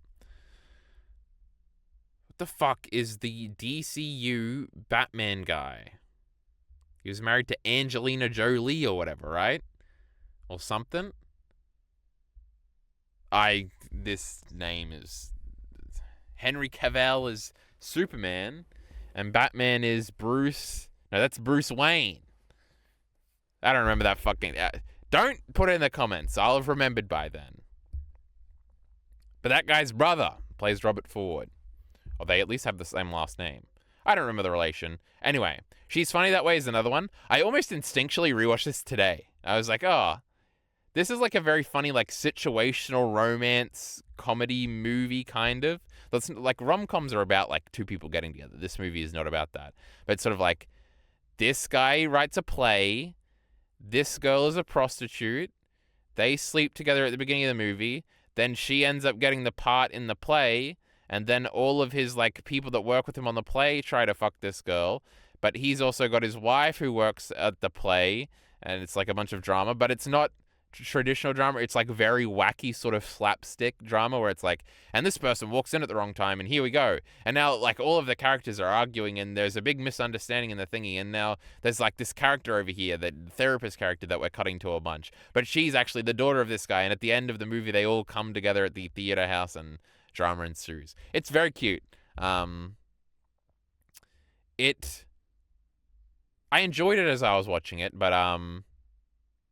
Speaker 1: What the fuck is the DCU Batman guy? He was married to Angelina Jolie or whatever, right? Or something? This name is... Henry Cavill is Superman... And Batman is Bruce... No, that's Bruce Wayne. I don't remember that fucking... Don't put it in the comments. I'll have remembered by then. But that guy's brother plays Robert Ford. Or they at least have the same last name. I don't remember the relation. Anyway, She's Funny That Way is another one. I almost instinctually rewatched this today. I was like, oh, this is like a very funny, like situational romance comedy movie kind of. That's like rom-coms are about like two people getting together. This movie is not about that. But it's sort of like this guy writes a play, this girl is a prostitute, they sleep together at the beginning of the movie, then she ends up getting the part in the play, and then all of his like people that work with him on the play try to fuck this girl, but he's also got his wife who works at the play, and it's like a bunch of drama, but it's not traditional drama. It's like very wacky sort of slapstick drama where it's like, and this person walks in at the wrong time, and here we go. And now like all of the characters are arguing, and there's a big misunderstanding in the thingy, and now there's like this character over here, the therapist character that we're cutting to a bunch, but she's actually the daughter of this guy, and at the end of the movie they all come together at the theater house and drama ensues. It's very cute. I enjoyed it as I was watching it, but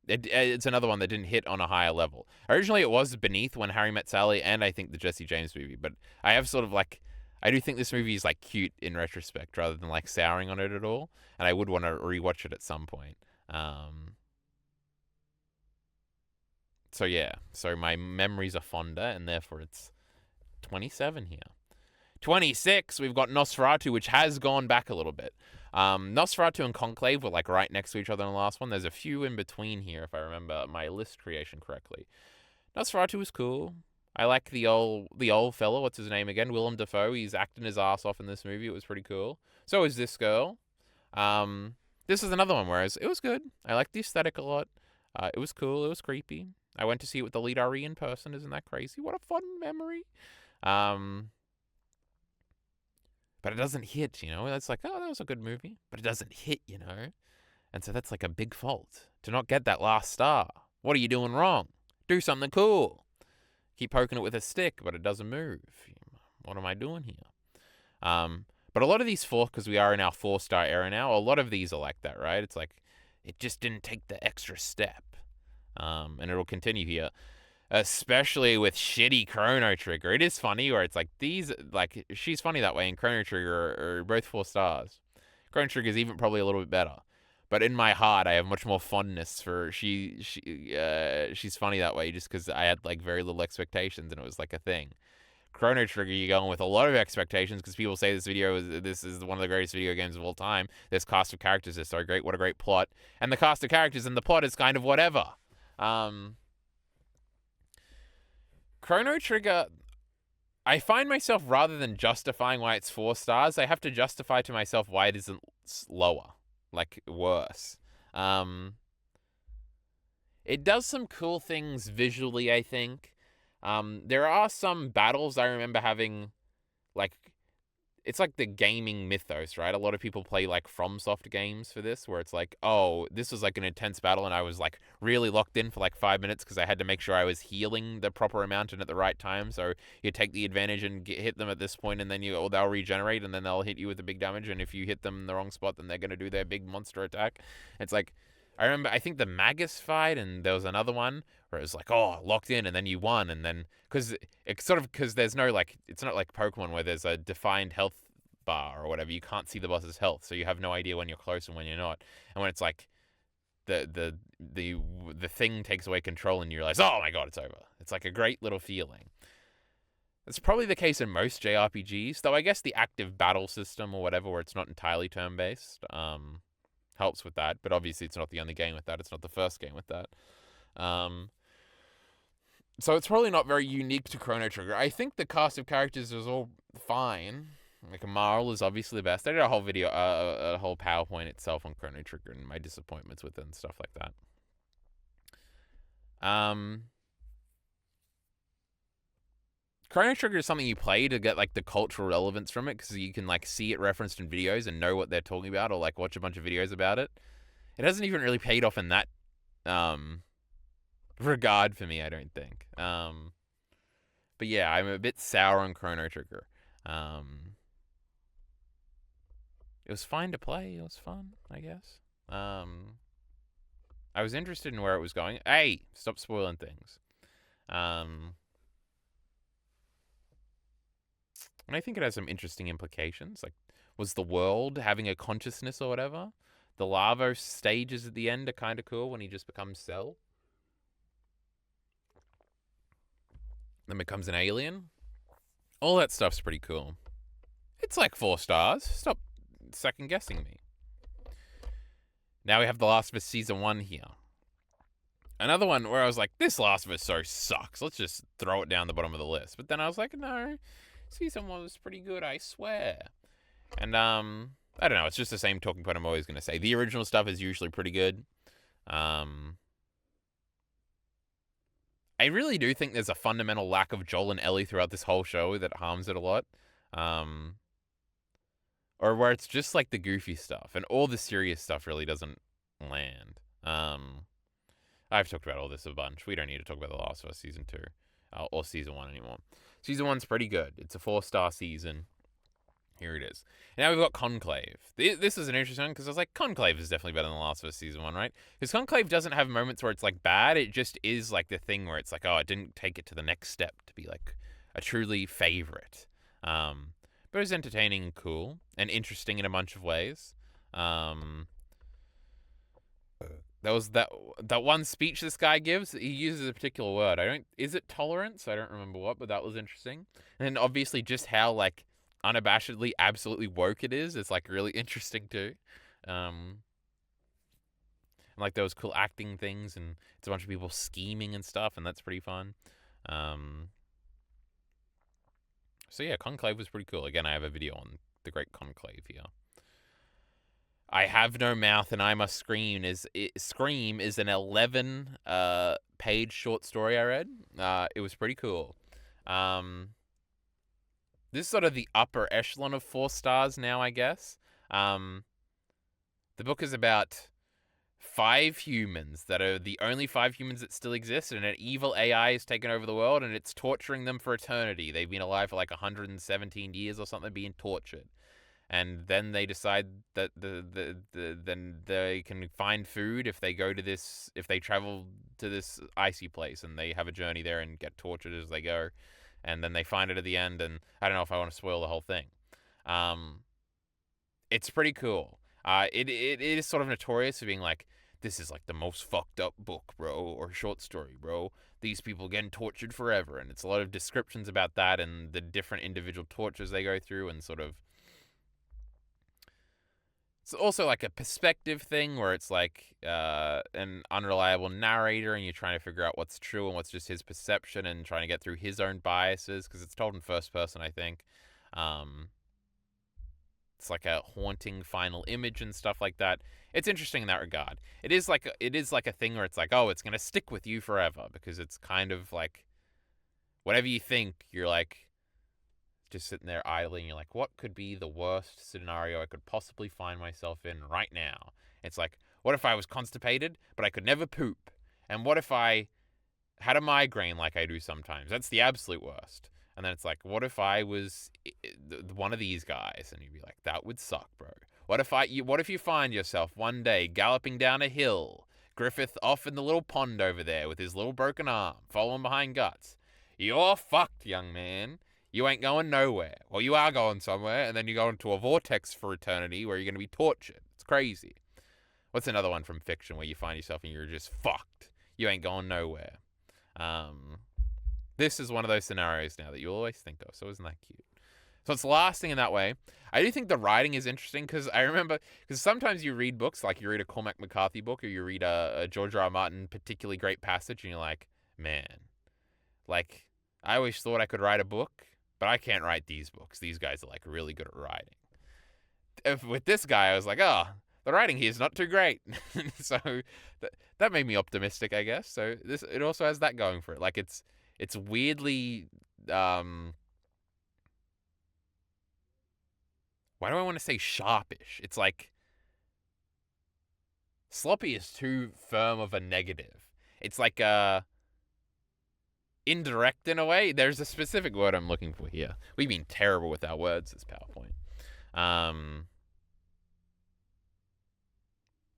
Speaker 1: it's another one that didn't hit on a higher level. Originally, it was Beneath when Harry Met Sally, and I think the Jesse James movie. But I have sort of like, I do think this movie is like cute in retrospect, rather than like souring on it at all. And I would want to rewatch it at some point. So yeah, so my memories are fonder, and therefore it's 27 here. 26, we've got Nosferatu, which has gone back a little bit. Nosferatu and Conclave were like right next to each other in the last one. There's a few in between here, if I remember my list creation correctly. Nosferatu was cool. I like the old fella. What's his name again? Willem Dafoe. He's acting his ass off in this movie. It was pretty cool. So is this girl. This is another one where it was good. I liked the aesthetic a lot. It was cool. It was creepy. I went to see it with the lead RE in person. Isn't that crazy? What a fun memory. But it doesn't hit, you know? It's like, oh, that was a good movie. But it doesn't hit, you know? And so that's like a big fault. To not get that last star. What are you doing wrong? Do something cool. Keep poking it with a stick, but it doesn't move. What am I doing here? But a lot of these because we are in our 4-star era now, a lot of these are like that, right? It's like, it just didn't take the extra step. And it'll continue here. Especially with shitty Chrono Trigger. It is funny where it's like these, like, She's Funny That Way and Chrono Trigger are both 4 stars. Chrono Trigger is even probably a little bit better. But in my heart, I have much more fondness for She's Funny That Way just because I had, like, very little expectations and it was, like, a thing. Chrono Trigger, you're going with a lot of expectations because people say this is one of the greatest video games of all time. This cast of characters is so great. What a great plot. And the cast of characters and the plot is kind of whatever. Chrono Trigger, I find myself, rather than justifying why it's 4 stars, I have to justify to myself why it isn't lower, like worse. It does some cool things visually, I think. There are some battles I remember having, like, it's like the gaming mythos, right? A lot of people play like FromSoft games for this, where it's like, oh, this was like an intense battle and I was like really locked in for like 5 minutes because I had to make sure I was healing the proper amount and at the right time. So you take the advantage and hit them at this point, and then they'll regenerate and then they'll hit you with the big damage. And if you hit them in the wrong spot, then they're going to do their big monster attack. It's like, I think the Magus fight, and there was another one where it was like, oh, locked in, and then you won, and then because there's no like, it's not like Pokemon where there's a defined health bar or whatever. You can't see the boss's health, so you have no idea when you're close and when you're not. And when it's like the thing takes away control and you realize, oh my god, it's over. It's like a great little feeling. It's probably the case in most JRPGs, though I guess the active battle system or whatever, where it's not entirely turn-based, helps with that, but obviously it's not the only game with that. It's not the first game with that. So it's probably not very unique to Chrono Trigger. I think the cast of characters is all fine. Like, Marl is obviously the best. I did a whole video, a whole PowerPoint itself on Chrono Trigger and my disappointments with it and stuff like that. Chrono Trigger is something you play to get, like, the cultural relevance from it, because you can, like, see it referenced in videos and know what they're talking about, or, like, watch a bunch of videos about it. It hasn't even really paid off in that regard for me, I don't think. But yeah, I'm a bit sour on Chrono Trigger. It was fine to play. It was fun, I guess. I was interested in where it was going. Hey, stop spoiling things. And I think it has some interesting implications. Like, was the world having a consciousness or whatever. The larva stages at the end are kind of cool when he just becomes Cell. Then becomes an alien. All that stuff's pretty cool. It's like 4 stars. Stop second guessing me. Now we have The Last of Us Season 1 here. Another one where I was like, this Last of Us so sucks. Let's just throw it down the bottom of the list. But then I was like, no, Season 1 was pretty good, I swear. And, I don't know. It's just the same talking point I'm always going to say. The original stuff is usually pretty good. I really do think there's a fundamental lack of Joel and Ellie throughout this whole show that harms it a lot. Or where it's just like the goofy stuff and all the serious stuff really doesn't land. I've talked about all this a bunch. We don't need to talk about The Last of Us Season 2 or Season 1 anymore. Season 1's pretty good. It's a 4-star season. Here it is. And now we've got Conclave. This is an interesting one because I was like, Conclave is definitely better than The Last of Us Season 1, right? Because Conclave doesn't have moments where it's like bad. It just is like the thing where it's like, oh, it didn't take it to the next step to be like a truly favorite. But it was entertaining and cool and interesting in a bunch of ways. There was that one speech this guy gives. He uses a particular word. Is it tolerance? I don't remember what, but that was interesting. And then obviously just how like unabashedly, absolutely woke it is. It's like really interesting too. And like those cool acting things, and it's a bunch of people scheming and stuff, and that's pretty fun. So yeah, Conclave was pretty cool. Again, I have a video on the Great Conclave here. I Have No Mouth and I Must Scream is an 11 page short story I read. It was pretty cool. This is sort of the upper echelon of 4 stars now, I guess. The book is about 5 humans that are the only 5 humans that still exist, and an evil AI has taken over the world, and it's torturing them for eternity. They've been alive for like 117 years or something, being tortured. And then they decide that then they can find food if they travel to this icy place, and they have a journey there and get tortured as they go. And then they find it at the end, and I don't know if I want to spoil the whole thing. It's pretty cool. It is sort of notorious for being like, this is like the most fucked up book, bro, or short story, bro. These people getting tortured forever. And it's a lot of descriptions about that and the different individual tortures they go through, and sort of, it's also like a perspective thing where it's like an unreliable narrator, and you're trying to figure out what's true and what's just his perception, and trying to get through his own biases, because it's told in first person, I think. It's like a haunting final image and stuff like that. It's interesting in that regard. It is like a thing where it's like, oh, it's going to stick with you forever, because it's kind of like whatever you think, you're like just sitting there idling. You're like, what could be the worst scenario I could possibly find myself in right now? It's like, what if I was constipated, but I could never poop? And what if I had a migraine like I do sometimes? That's the absolute worst. And then it's like, what if I was one of these guys? And you'd be like, that would suck, bro. What if you find yourself one day galloping down a hill, Griffith off in the little pond over there with his little broken arm, following behind Guts? You're fucked, young man. You ain't going nowhere. Well, you are going somewhere, and then you go into a vortex for eternity where you're going to be tortured. It's crazy. What's another one from fiction where you find yourself and you're just fucked? You ain't going nowhere. This is one of those scenarios now that you always think of, so isn't that cute? So it's lasting in that way. I do think the writing is interesting, because I remember, because sometimes you read books, like you read a Cormac McCarthy book, or you read a George R. R. Martin particularly great passage, and you're like, man, like, I always thought I could write a book, but I can't write these books. These guys are like really good at writing. With this guy, I was like, oh, the writing here is not too great. So that made me optimistic, I guess. So it also has that going for it. Like it's weirdly, why do I want to say sharpish? It's like, sloppy is too firm of a negative. It's like indirect in a way. There's a specific word I'm looking for here. We've been terrible with our words this PowerPoint.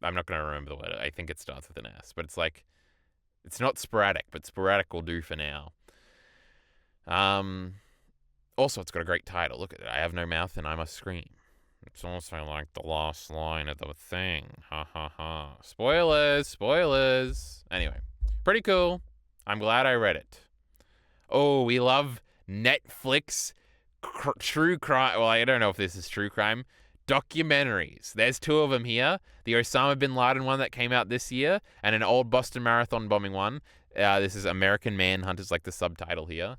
Speaker 1: I'm not going to remember the word. I think it starts with an S, but it's like, it's not sporadic, but sporadic will do for now. Also, it's got a great title. Look at it. I Have No Mouth and I Must Scream. It's also like the last line of the thing. Ha ha ha. Spoilers, spoilers. Anyway, pretty cool. I'm glad I read it. Oh, we love Netflix true crime. Well, I don't know if this is true crime. Documentaries. There's two of them here. The Osama bin Laden one that came out this year, and an old Boston Marathon bombing one. This is American Manhunt is like the subtitle here.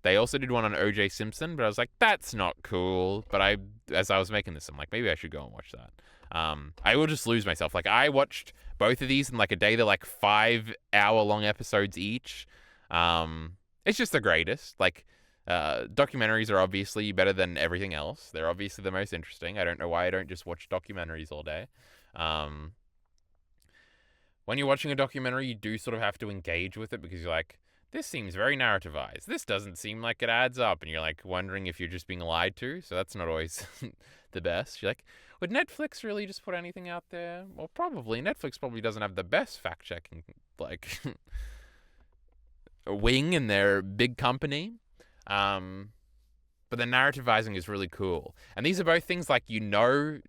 Speaker 1: They also did one on O.J. Simpson, but I was like, that's not cool. But as I was making this, I'm like, maybe I should go and watch that. I will just lose myself. Like, I watched both of these in like a day. They're like 5-hour-long episodes each. It's just the greatest. Like, documentaries are obviously better than everything else. They're obviously the most interesting. I don't know why I don't just watch documentaries all day. When you're watching a documentary, you do sort of have to engage with it because you're like, this seems very narrativized. This doesn't seem like it adds up. And you're like wondering if you're just being lied to. So that's not always the best. You're like, would Netflix really just put anything out there? Well, probably. Netflix probably doesn't have the best fact checking, like, wing in their big company. But the narrativizing is really cool. And these are both things like,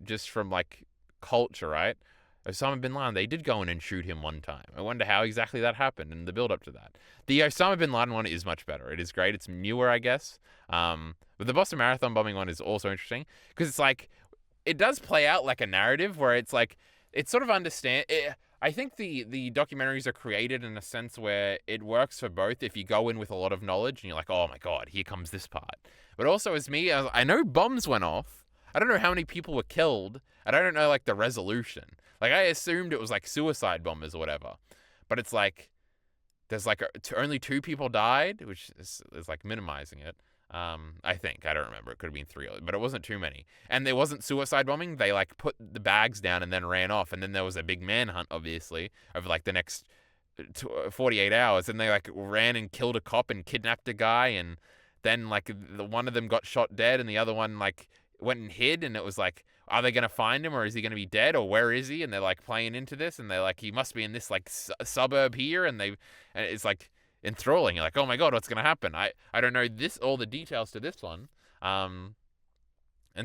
Speaker 1: just from like culture, right? Osama bin Laden, they did go in and shoot him one time. I wonder how exactly that happened and the build up to that. The Osama bin Laden one is much better. It is great. It's newer, I guess. But the Boston Marathon bombing one is also interesting because it's like, it does play out like a narrative where it's like, it's sort of I think the documentaries are created in a sense where it works for both if you go in with a lot of knowledge and you're like, oh my God, here comes this part. But also as me, I know bombs went off. I don't know how many people were killed. And I don't know like the resolution. Like I assumed it was like suicide bombers or whatever. But it's like, there's like only 2 people died, which is like minimizing it. I think. I don't remember. It could have been 3, but it wasn't too many. And there wasn't suicide bombing. They like put the bags down and then ran off. And then there was a big manhunt, obviously, over like the next 48 hours. And they like ran and killed a cop and kidnapped a guy. And then like one of them got shot dead and the other one like went and hid. And it was like, are they going to find him or is he going to be dead or where is he? And they're like playing into this and they're like, he must be in this like suburb here. And it's like enthralling. You're like, oh my God, what's going to happen? I don't know all the details to this one. And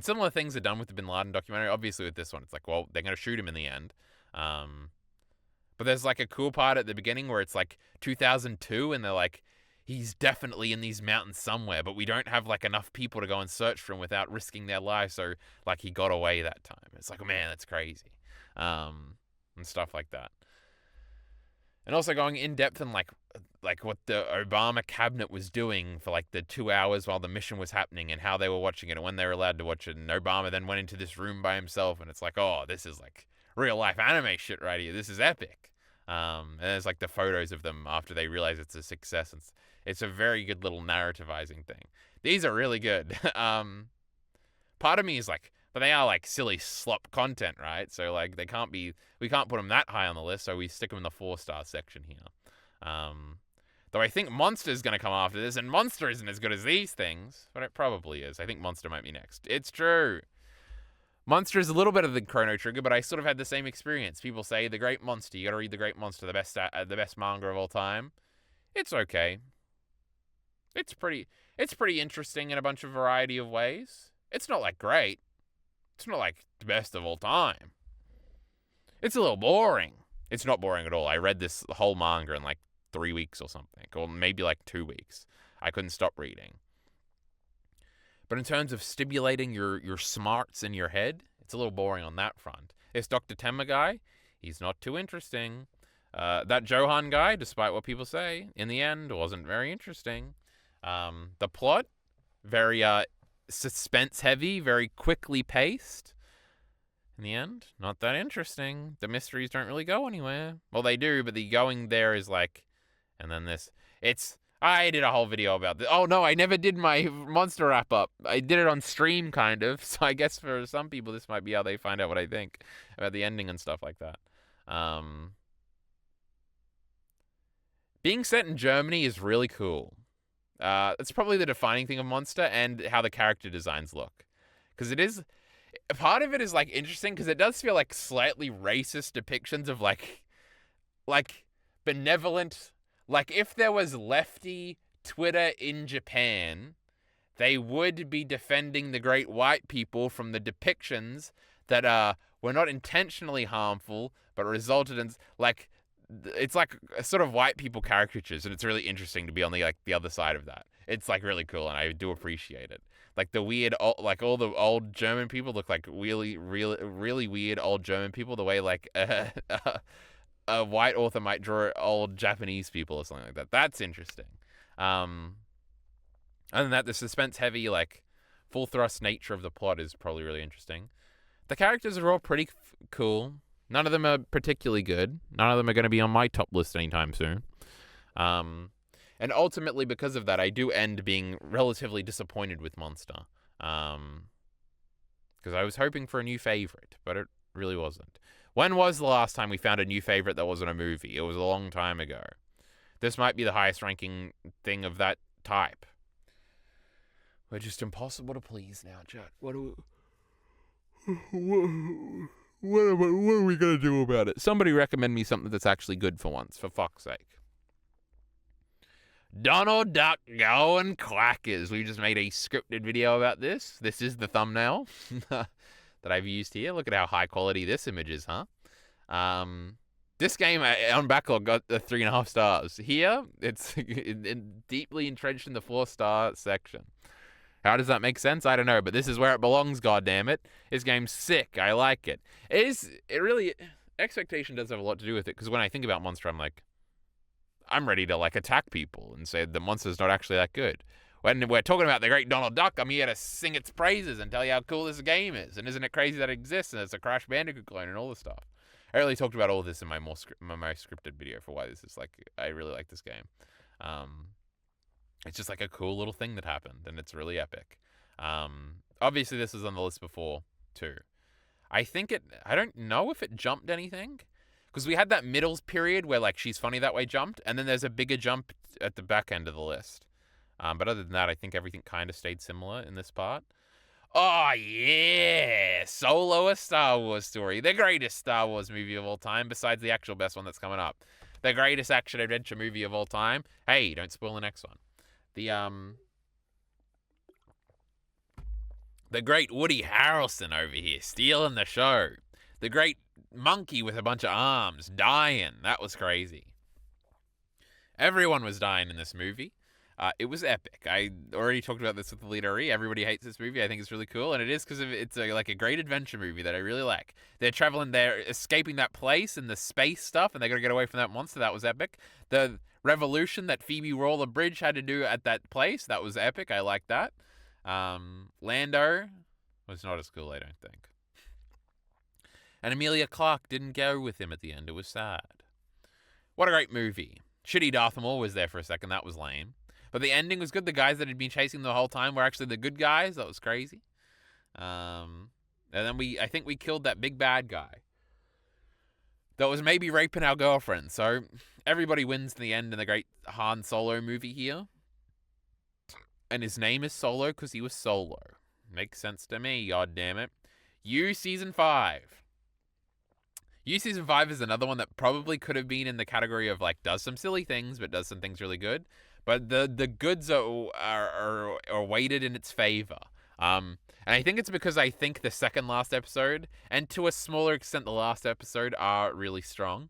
Speaker 1: similar things are done with the Bin Laden documentary. Obviously with this one, it's like, well, they're going to shoot him in the end. But there's like a cool part at the beginning where it's like 2002 and they're like, he's definitely in these mountains somewhere, but we don't have like enough people to go and search for him without risking their lives. So like he got away that time. It's like, oh man, that's crazy. And stuff like that. And also going in depth in like what the Obama cabinet was doing for like the 2 hours while the mission was happening and how they were watching it and when they were allowed to watch it. And Obama then went into this room by himself and it's like, oh, this is like real life anime shit right here. This is epic. And there's like the photos of them after they realize it's a success. It's a very good little narrativizing thing. These are really good. Part of me is like, but they are like silly slop content, right? So like we can't put them that high on the list, so we stick them in the 4-star section here. Though I think Monster's going to come after this, and Monster isn't as good as these things, but it probably is. I think Monster might be next. It's true. Monster is a little better than Chrono Trigger, but I sort of had the same experience. People say The Great Monster, you got to read The Great Monster, the best manga of all time. It's okay. It's pretty interesting in a bunch of variety of ways. It's not like great. It's not like the best of all time. It's a little boring. It's not boring at all. I read this whole manga in like 3 weeks or something, or maybe like 2 weeks. I couldn't stop reading. But in terms of stimulating your smarts in your head, it's a little boring on that front. This Dr. Tenma guy, he's not too interesting. That Johan guy, despite what people say, in the end wasn't very interesting. The plot, very suspense heavy, very quickly paced. In the end, not that interesting. The mysteries don't really go anywhere. Well, they do, but the going there is like, and then this. I did a whole video about this. Oh no, I never did my Monster wrap up. I did it on stream, kind of. So I guess for some people, this might be how they find out what I think about the ending and stuff like that. Being set in Germany is really cool. It's probably the defining thing of Monster and how the character designs look. Because it is, part of it is like interesting because it does feel like slightly racist depictions of like benevolent, like if there was lefty Twitter in Japan, they would be defending the great white people from the depictions that were not intentionally harmful, but resulted in, like, it's like a sort of white people caricatures, and it's really interesting to be on the other side of that. It's like really cool, and I do appreciate it. Like the weird, like all the old German people look like really weird old German people. The way like a white author might draw old Japanese people or something like that. That's interesting. Other than that, the suspense-heavy, like, full-thrust nature of the plot is probably really interesting. The characters are all pretty cool. None of them are particularly good. None of them are going to be on my top list anytime soon. And ultimately, because of that, I do end being relatively disappointed with Monster. Because I was hoping for a new favorite, but it really wasn't. When was the last time we found a new favorite that wasn't a movie? It was a long time ago. This might be the highest ranking thing of that type. We're just impossible to please now, Judd. What are we going to do about it? Somebody recommend me something that's actually good for once, for fuck's sake. Donald Duck going quackers. We just made a scripted video about this. This is the thumbnail that I've used here. Look at how high quality this image is, huh? This game on Backlog got 3.5 stars. Here, it's deeply entrenched in the 4-star section. How does that make sense? I don't know, but this is where it belongs, goddammit. This game's sick. I like it. Expectation does have a lot to do with it, because when I think about Monster, I'm ready to, like, attack people and say the Monster's not actually that good. When we're talking about the great Donald Duck, I'm here to sing its praises and tell you how cool this game is. And isn't it crazy that it exists, and it's a Crash Bandicoot clone and all this stuff. I really talked about all this in my my scripted video for why this is, like, I really like this game. It's just like a cool little thing that happened, and it's really epic. Obviously, this was on the list before, too. I don't know if it jumped anything, because we had that middle period where, like, She's Funny That Way jumped, and then there's a bigger jump at the back end of the list. But other than that, I think everything kind of stayed similar in this part. Oh, yeah! Solo, A Star Wars Story. The greatest Star Wars movie of all time, besides the actual best one that's coming up. The greatest action-adventure movie of all time. Hey, don't spoil the next one. The great Woody Harrelson over here, stealing the show. The great monkey with a bunch of arms, dying. That was crazy. Everyone was dying in this movie. It was epic. I already talked about this with the leader. Everybody hates this movie. I think it's really cool, and it is because it's like a great adventure movie that I really like. They're escaping that place and the space stuff, and they got to get away from that monster. That was epic. The revolution that Phoebe Waller-Bridge had to do at that place, that was epic. I like that. Lando was not as cool, I don't think. And Emilia Clarke didn't go with him at the end. It was sad. What a great movie. Shitty Darth Maul was there for a second. That was lame. But the ending was good. The guys that had been chasing the whole time were actually the good guys. That was crazy. And then I think we killed that big bad guy that was maybe raping our girlfriend. So everybody wins in the end in the great Han Solo movie here. And his name is Solo because he was solo. Makes sense to me, goddammit. You Season 5. You Season 5 is another one that probably could have been in the category of, like, does some silly things, but does some things really good. But the goods are weighted in its favor. And I think it's because I think the second last episode, and to a smaller extent the last episode, are really strong.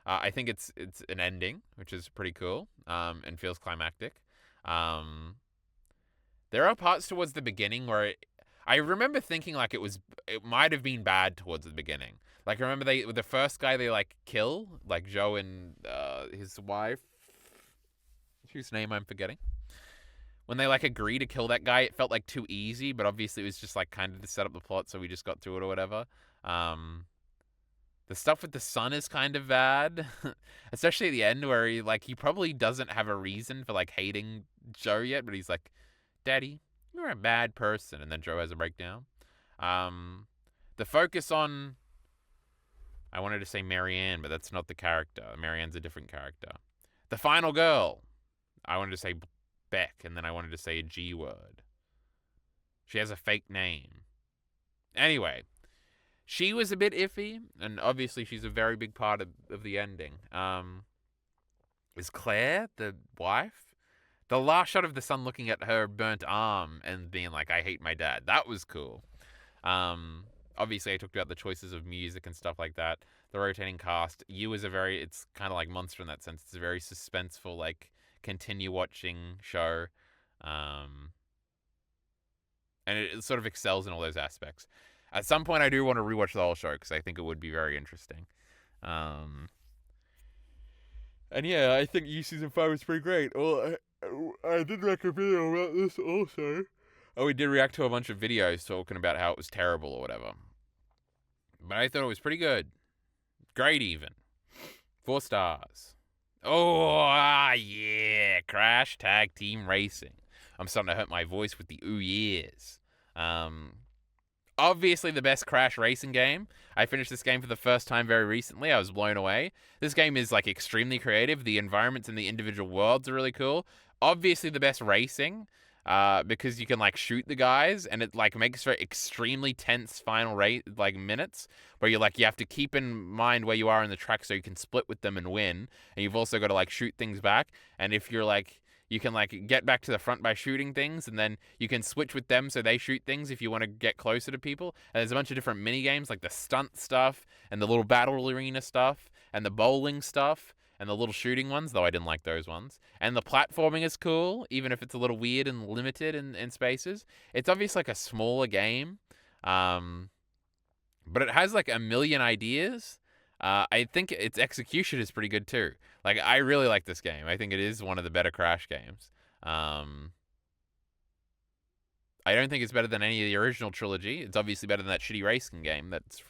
Speaker 1: I think it's an ending, which is pretty cool, and feels climactic. There are parts towards the beginning where I remember thinking like it might have been bad towards the beginning. Like, I remember the first guy they, like, kill, like Joe and his wife, whose name I'm forgetting. When they, like, agree to kill that guy, it felt like too easy, but obviously it was just, like, kind of to set up the plot, so we just got through it or whatever. The stuff with the son is kind of bad, especially at the end where he probably doesn't have a reason for, like, hating Joe yet, but he's like, Daddy, you're a bad person, and then Joe has a breakdown. The focus on, I wanted to say Marianne, but that's not the character. Marianne's a different character. The final girl, I wanted to say Beck, and then I wanted to say a G word. She has a fake name. Anyway, she was a bit iffy, and obviously she's a very big part of the ending. Is Claire the wife? The last shot of the son looking at her burnt arm and being like, I hate my dad. That was cool. Obviously, I talked about the choices of music and stuff like that. The rotating cast. It's kind of like Monster in that sense. It's a very suspenseful, like, continue watching show. And it sort of excels in all those aspects. At some point, I do want to rewatch the whole show because I think it would be very interesting. And yeah, I think season 5 is pretty great. Well, I did make a video about this also. Oh, we did react to a bunch of videos talking about how it was terrible or whatever. But I thought it was pretty good. Great even. 4 stars. Oh, yeah. Crash Tag Team Racing. I'm starting to hurt my voice with the ooh yeahs. Obviously the best Crash racing game. I finished this game for the first time very recently. I was blown away. This game is like extremely creative. The environments and the individual worlds are really cool. Obviously the best racing, because you can like shoot the guys and it like makes for extremely tense final minutes where you have to keep in mind where you are in the track so you can split with them and win. And you've also got to like shoot things back. And if you're like, you can like get back to the front by shooting things, and then you can switch with them so they shoot things if you want to get closer to people. And there's a bunch of different mini games like the stunt stuff and the little battle arena stuff and the bowling stuff and the little shooting ones, though I didn't like those ones. And the platforming is cool, even if it's a little weird and limited in spaces. It's obviously like a smaller game, but it has like a million ideas. I think its execution is pretty good too. Like, I really like this game. I think it is one of the better Crash games. I don't think it's better than any of the original trilogy. It's obviously better than that shitty racing game that's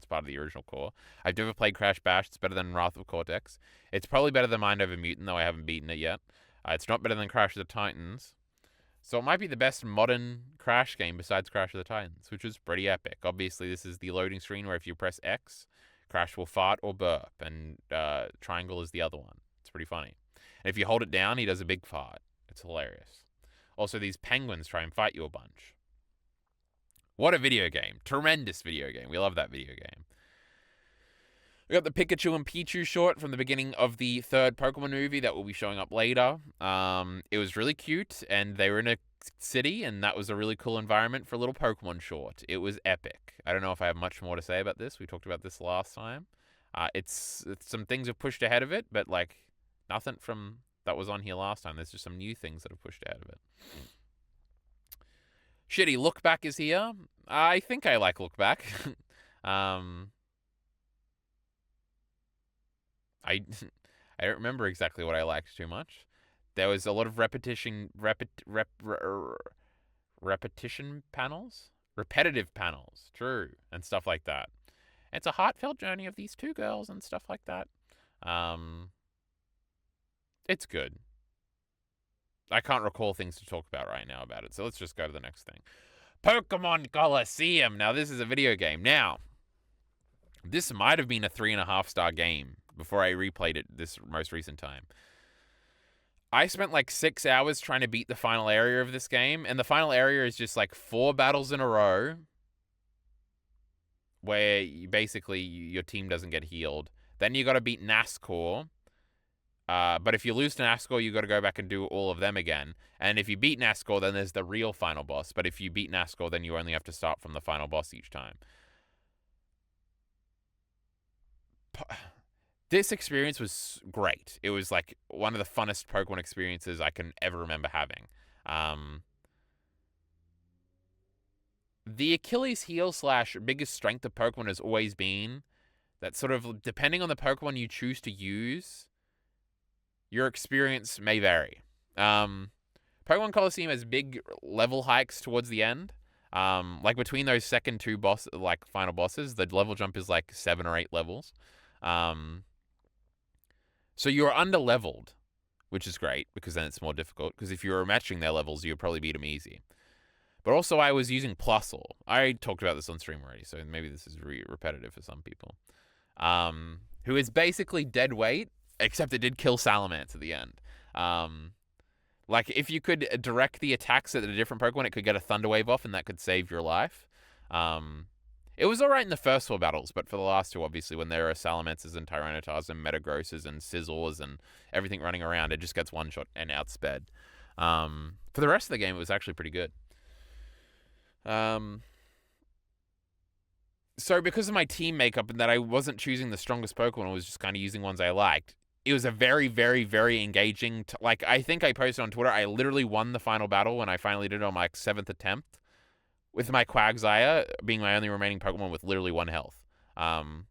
Speaker 1: part of the original core. I've never played Crash Bash. It's better than Wrath of Cortex. It's probably better than Mind Over Mutant, though I haven't beaten it yet. It's not better than Crash of the Titans. So it might be the best modern Crash game besides Crash of the Titans, which is pretty epic. Obviously, this is the loading screen where if you press X, Crash will fart or burp, and triangle is the other one. It's pretty funny. And if you hold it down, he does a big fart. It's hilarious. Also, these penguins try and fight you a bunch. What a video game. Tremendous video game. We love that video game. We got the Pikachu and Pichu short from the beginning of the 3rd Pokemon movie that will be showing up later. It was really cute, and they were in a city, and that was a really cool environment for a little Pokemon short. It was epic. I don't know if I have much more to say about this. We talked about this last time. It's some things have pushed ahead of it, but like nothing from that was on here last time. There's just some new things that have pushed ahead of it. Shitty Look Back is here. I think I like Look Back. I don't remember exactly what I liked too much. There was a lot of repetitive panels, true, and stuff like that. It's a heartfelt journey of these 2 girls and stuff like that. It's good. I can't recall things to talk about right now about it, so let's just go to the next thing. Pokemon Coliseum. Now, this is a video game. Now, this might have been a 3.5-star game before I replayed it this most recent time. I spent like 6 hours trying to beat the final area of this game, and the final area is just like 4 battles in a row where your team doesn't get healed. Then you got to beat Nazgul. But if you lose to Nazgul, you got to go back and do all of them again. And if you beat Nazgul, then there's the real final boss. But if you beat Nazgul, then you only have to start from the final boss each time. This experience was great. It was like one of the funnest Pokemon experiences I can ever remember having. The Achilles heel / biggest strength of Pokemon has always been that sort of, depending on the Pokemon you choose to use, your experience may vary. Pokemon Coliseum has big level hikes towards the end. Like between those second 2 final bosses, the level jump is like 7 or 8 levels. So you're under-leveled, which is great, because then it's more difficult. Because if you were matching their levels, you would probably beat them easy. But also, I was using Plusle. I talked about this on stream already, so maybe this is repetitive for some people. Who is basically dead weight, except it did kill Salamence at the end. Like, if you could direct the attacks at a different Pokemon, it could get a Thunder Wave off, and that could save your life. It was alright in the first 4 battles, but for the last 2, obviously, when there are Salamences and Tyrannotars and Metagrosses and Sizzles and everything running around, it just gets one-shot and outsped. For the rest of the game, it was actually pretty good. So because of my team makeup and that I wasn't choosing the strongest Pokemon, I was just kind of using ones I liked. It was a very, very, very engaging. Like, I think I posted on Twitter, I literally won the final battle when I finally did it on my 7th attempt, with my Quagsire being my only remaining Pokemon with literally 1 health. And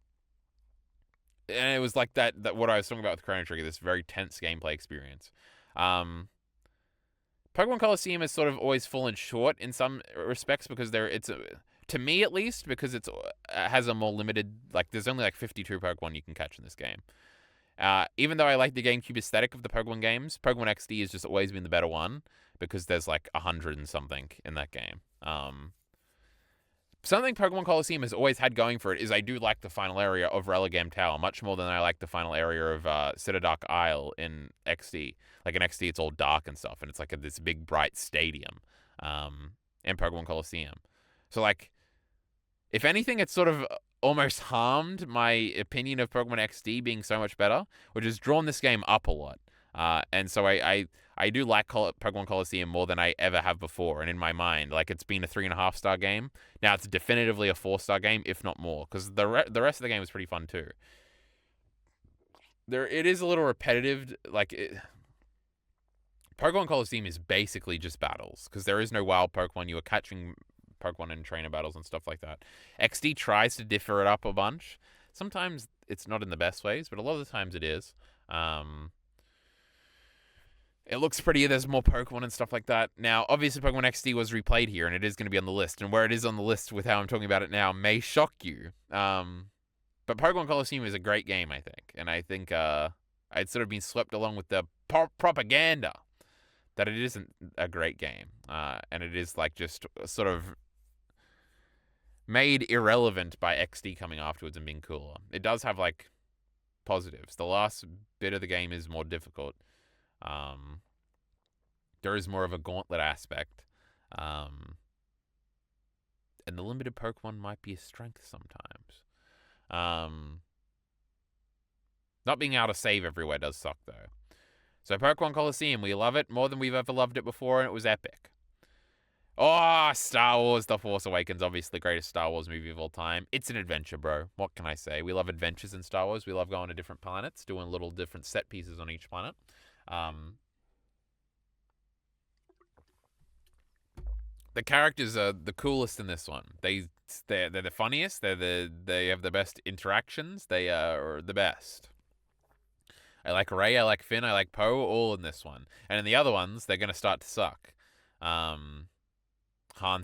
Speaker 1: it was like that what I was talking about with Chrono Trigger, this very tense gameplay experience. Pokemon Coliseum has sort of always fallen short in some respects because to me at least, because it has a more limited, like, there's only like 52 Pokemon you can catch in this game. Even though I like the GameCube aesthetic of the Pokemon games, Pokemon XD has just always been the better one because there's like 100 and something in that game. Something Pokemon Coliseum has always had going for it is I do like the final area of Religam Tower much more than I like the final area of Citadark Isle in XD. Like in XD, it's all dark and stuff, and it's like this big bright stadium in Pokemon Coliseum. So like, if anything, it's sort of almost harmed my opinion of Pokemon XD being so much better, which has drawn this game up a lot. And so I do like Pokemon Coliseum more than I ever have before. And in my mind, like, it's been a 3.5-star game. Now it's definitively a 4-star game, if not more, because the rest of the game is pretty fun too. It is a little repetitive. Pokemon Coliseum is basically just battles because there is no wild Pokemon. You are catching Pokemon in trainer battles and stuff like that. XD tries to differ it up a bunch. Sometimes it's not in the best ways, but a lot of the times it is. It looks prettier. There's more Pokemon and stuff like that. Now, obviously, Pokemon XD was replayed here, and it is going to be on the list. And where it is on the list with how I'm talking about it now may shock you. But Pokemon Coliseum is a great game, I think. And I think I'd sort of been swept along with the propaganda that it isn't a great game. And it is like just sort of made irrelevant by XD coming afterwards and being cooler. It does have like positives. The last bit of the game is more difficult. There is more of a gauntlet aspect. And the limited Pokemon might be a strength sometimes. Not being able to save everywhere does suck though. So Pokemon Coliseum, we love it more than we've ever loved it before, and it was epic. Oh, Star Wars The Force Awakens, obviously the greatest Star Wars movie of all time. It's an adventure, bro. What can I say? We love adventures in Star Wars. We love going to different planets, doing little different set pieces on each planet. The characters are the coolest in this one. They're the funniest. They have the best interactions. They are the best. I like Rey, I like Finn, I like Poe, all in this one. And in the other ones, they're gonna start to suck. Han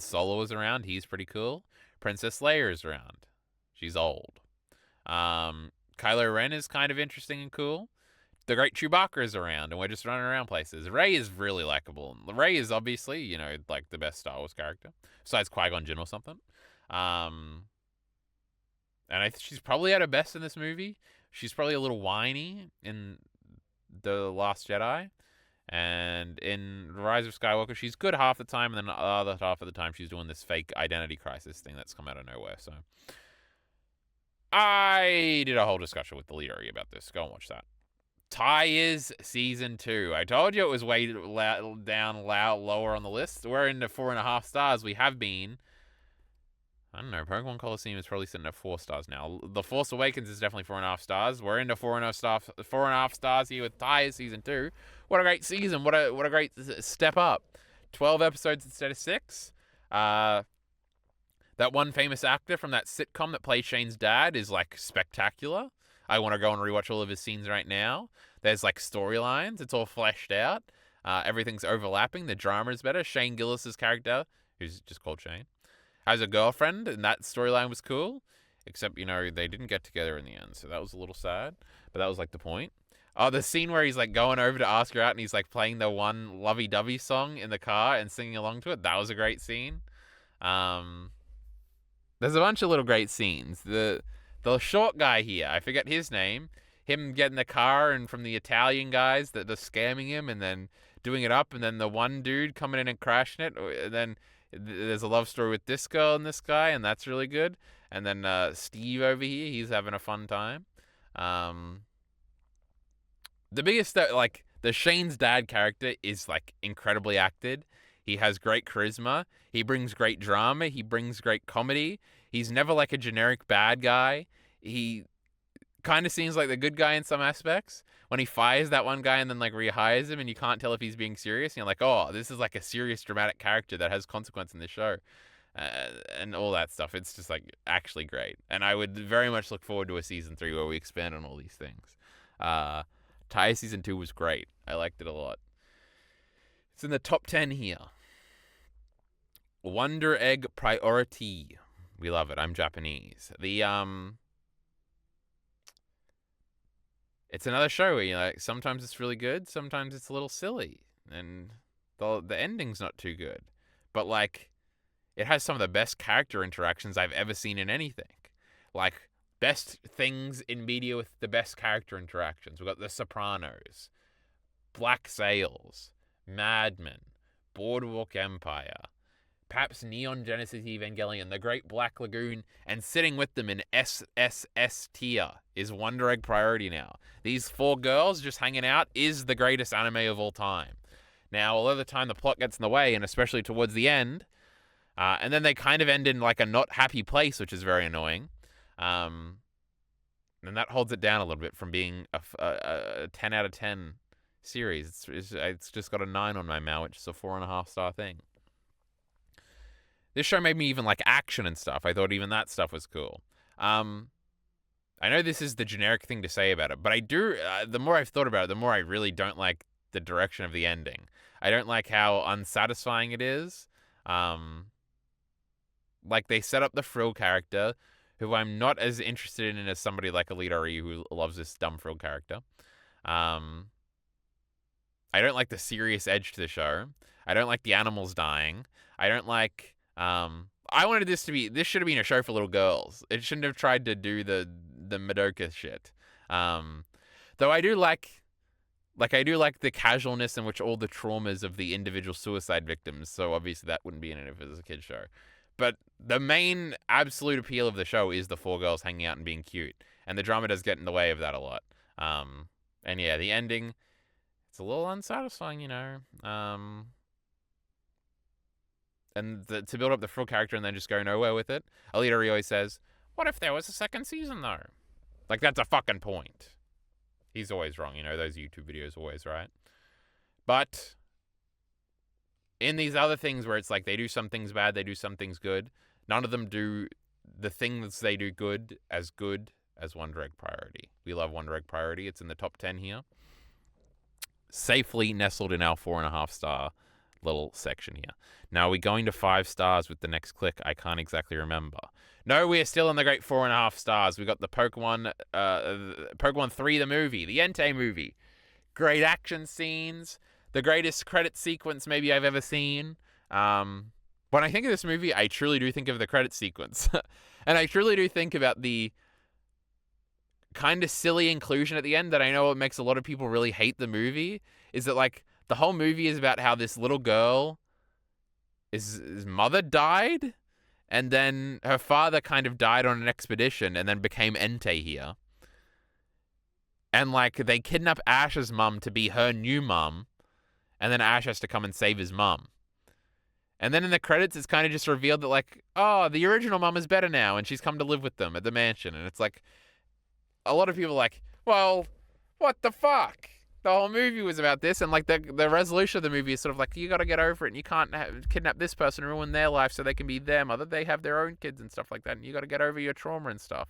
Speaker 1: Solo is around. He's pretty cool. Princess Leia is around. She's old. Kylo Ren is kind of interesting and cool. The Great Chewbacca is around, and we're just running around places. Rey is really likable. Rey is obviously, like the best Star Wars character, besides Qui-Gon Jinn or something. And I think she's probably at her best in this movie. She's probably a little whiny in The Last Jedi. And in Rise of Skywalker, she's good half the time, and then the other half of the time she's doing this fake identity crisis thing that's come out of nowhere. So I did a whole discussion with the Leary about this. Go and watch that. Tyres Season 2. I told you it was way lower on the list. We're into 4.5 stars. We have been. I don't know. Pokemon Coliseum is probably sitting at 4 stars now. The Force Awakens is definitely 4.5 stars. We're into 4.5 stars here with Tyres Season 2. What a great season. What a great step up. 12 episodes instead of 6. That one famous actor from that sitcom that plays Shane's dad is like spectacular. I want to go and rewatch all of his scenes right now. There's like storylines. It's all fleshed out. Everything's overlapping. The drama is better. Shane Gillis's character, who's just called Shane, has a girlfriend, and that storyline was cool. Except, they didn't get together in the end, so that was a little sad. But that was like the point. Oh, the scene where he's like going over to ask her out, and he's like playing the one lovey-dovey song in the car and singing along to it. That was a great scene. There's a bunch of little great scenes. The short guy here, I forget his name, him getting the car and from the Italian guys that are scamming him and then doing it up, and then the one dude coming in and crashing it, and then there's a love story with this girl and this guy, and that's really good. And then Steve over here, he's having a fun time. The the Shane's dad character is like incredibly acted. He has great charisma. He brings great drama. He brings great comedy. He's never like a generic bad guy. He kind of seems like the good guy in some aspects. When he fires that one guy and then like rehires him, and you can't tell if he's being serious, and you're like, oh, this is like a serious dramatic character that has consequence in this show, and all that stuff. It's just like actually great, and I would very much look forward to a season 3 where we expand on all these things. Tire season 2 was great. I liked it a lot. It's in the top 10 here. Wonder Egg Priority. We love it. I'm Japanese. It's another show where you're like, sometimes it's really good, sometimes it's a little silly, and the ending's not too good. But like, it has some of the best character interactions I've ever seen in anything. Like, best things in media with the best character interactions. We've got The Sopranos, Black Sails, Mad Men, Boardwalk Empire, perhaps Neon Genesis Evangelion, The Great Black Lagoon, and sitting with them in SSS tier is Wonder Egg Priority now. These 4 girls just hanging out is the greatest anime of all time. Now, a lot of the time the plot gets in the way, and especially towards the end, and then they kind of end in like a not happy place, which is very annoying. And that holds it down a little bit from being a 10 out of 10 series. It's just got a 9 on my MAU, which is a 4.5 star thing. This show made me even like action and stuff. I thought even that stuff was cool. I know this is the generic thing to say about it, but I do, the more I've thought about it, the more I really don't like the direction of the ending. I don't like how unsatisfying it is. Like, they set up the Frill character, who I'm not as interested in as somebody like Alita Ryu, who loves this dumb Frill character. I don't like the serious edge to the show. I don't like the animals dying. I don't like... I wanted this should have been a show for little girls. It shouldn't have tried to do the Madoka shit. Though I do like the casualness in which all the traumas of the individual suicide victims, so obviously that wouldn't be in it if it was a kid's show. But the main absolute appeal of the show is the 4 girls hanging out and being cute. And the drama does get in the way of that a lot. And yeah, the ending, it's a little unsatisfying, you know. And to build up the Frill character and then just go nowhere with it. Alita Ryu always says, what if there was a second season, though? Like, that's a fucking point. He's always wrong, you know, those YouTube videos always right. But in these other things where it's like they do some things bad, they do some things good, none of them do the things they do good as Wonder Egg Priority. We love Wonder Egg Priority. It's in the top 10 here. Safely nestled in our 4.5 star little section here. Now, are we going to 5 stars with the next click? I can't exactly remember. No, we are still in the great 4.5 stars. We got the Pokemon 3, the movie, the Entei movie. Great action scenes, the greatest credit sequence maybe I've ever seen. When I think of this movie, I truly do think of the credit sequence. And I truly do think about the kind of silly inclusion at the end that I know it makes a lot of people really hate the movie, is that like the whole movie is about how this little girl, his mother died, and then her father kind of died on an expedition and then became Entei here. And like they kidnap Ash's mum to be her new mum, and then Ash has to come and save his mum. And then in the credits, it's kind of just revealed that like, oh, the original mum is better now, and she's come to live with them at the mansion. And it's like, a lot of people are like, well, what the fuck? The whole movie was about this, and like the resolution of the movie is sort of like, you got to get over it, and you can't kidnap this person and ruin their life so they can be their mother. They have their own kids and stuff like that, and you got to get over your trauma and stuff.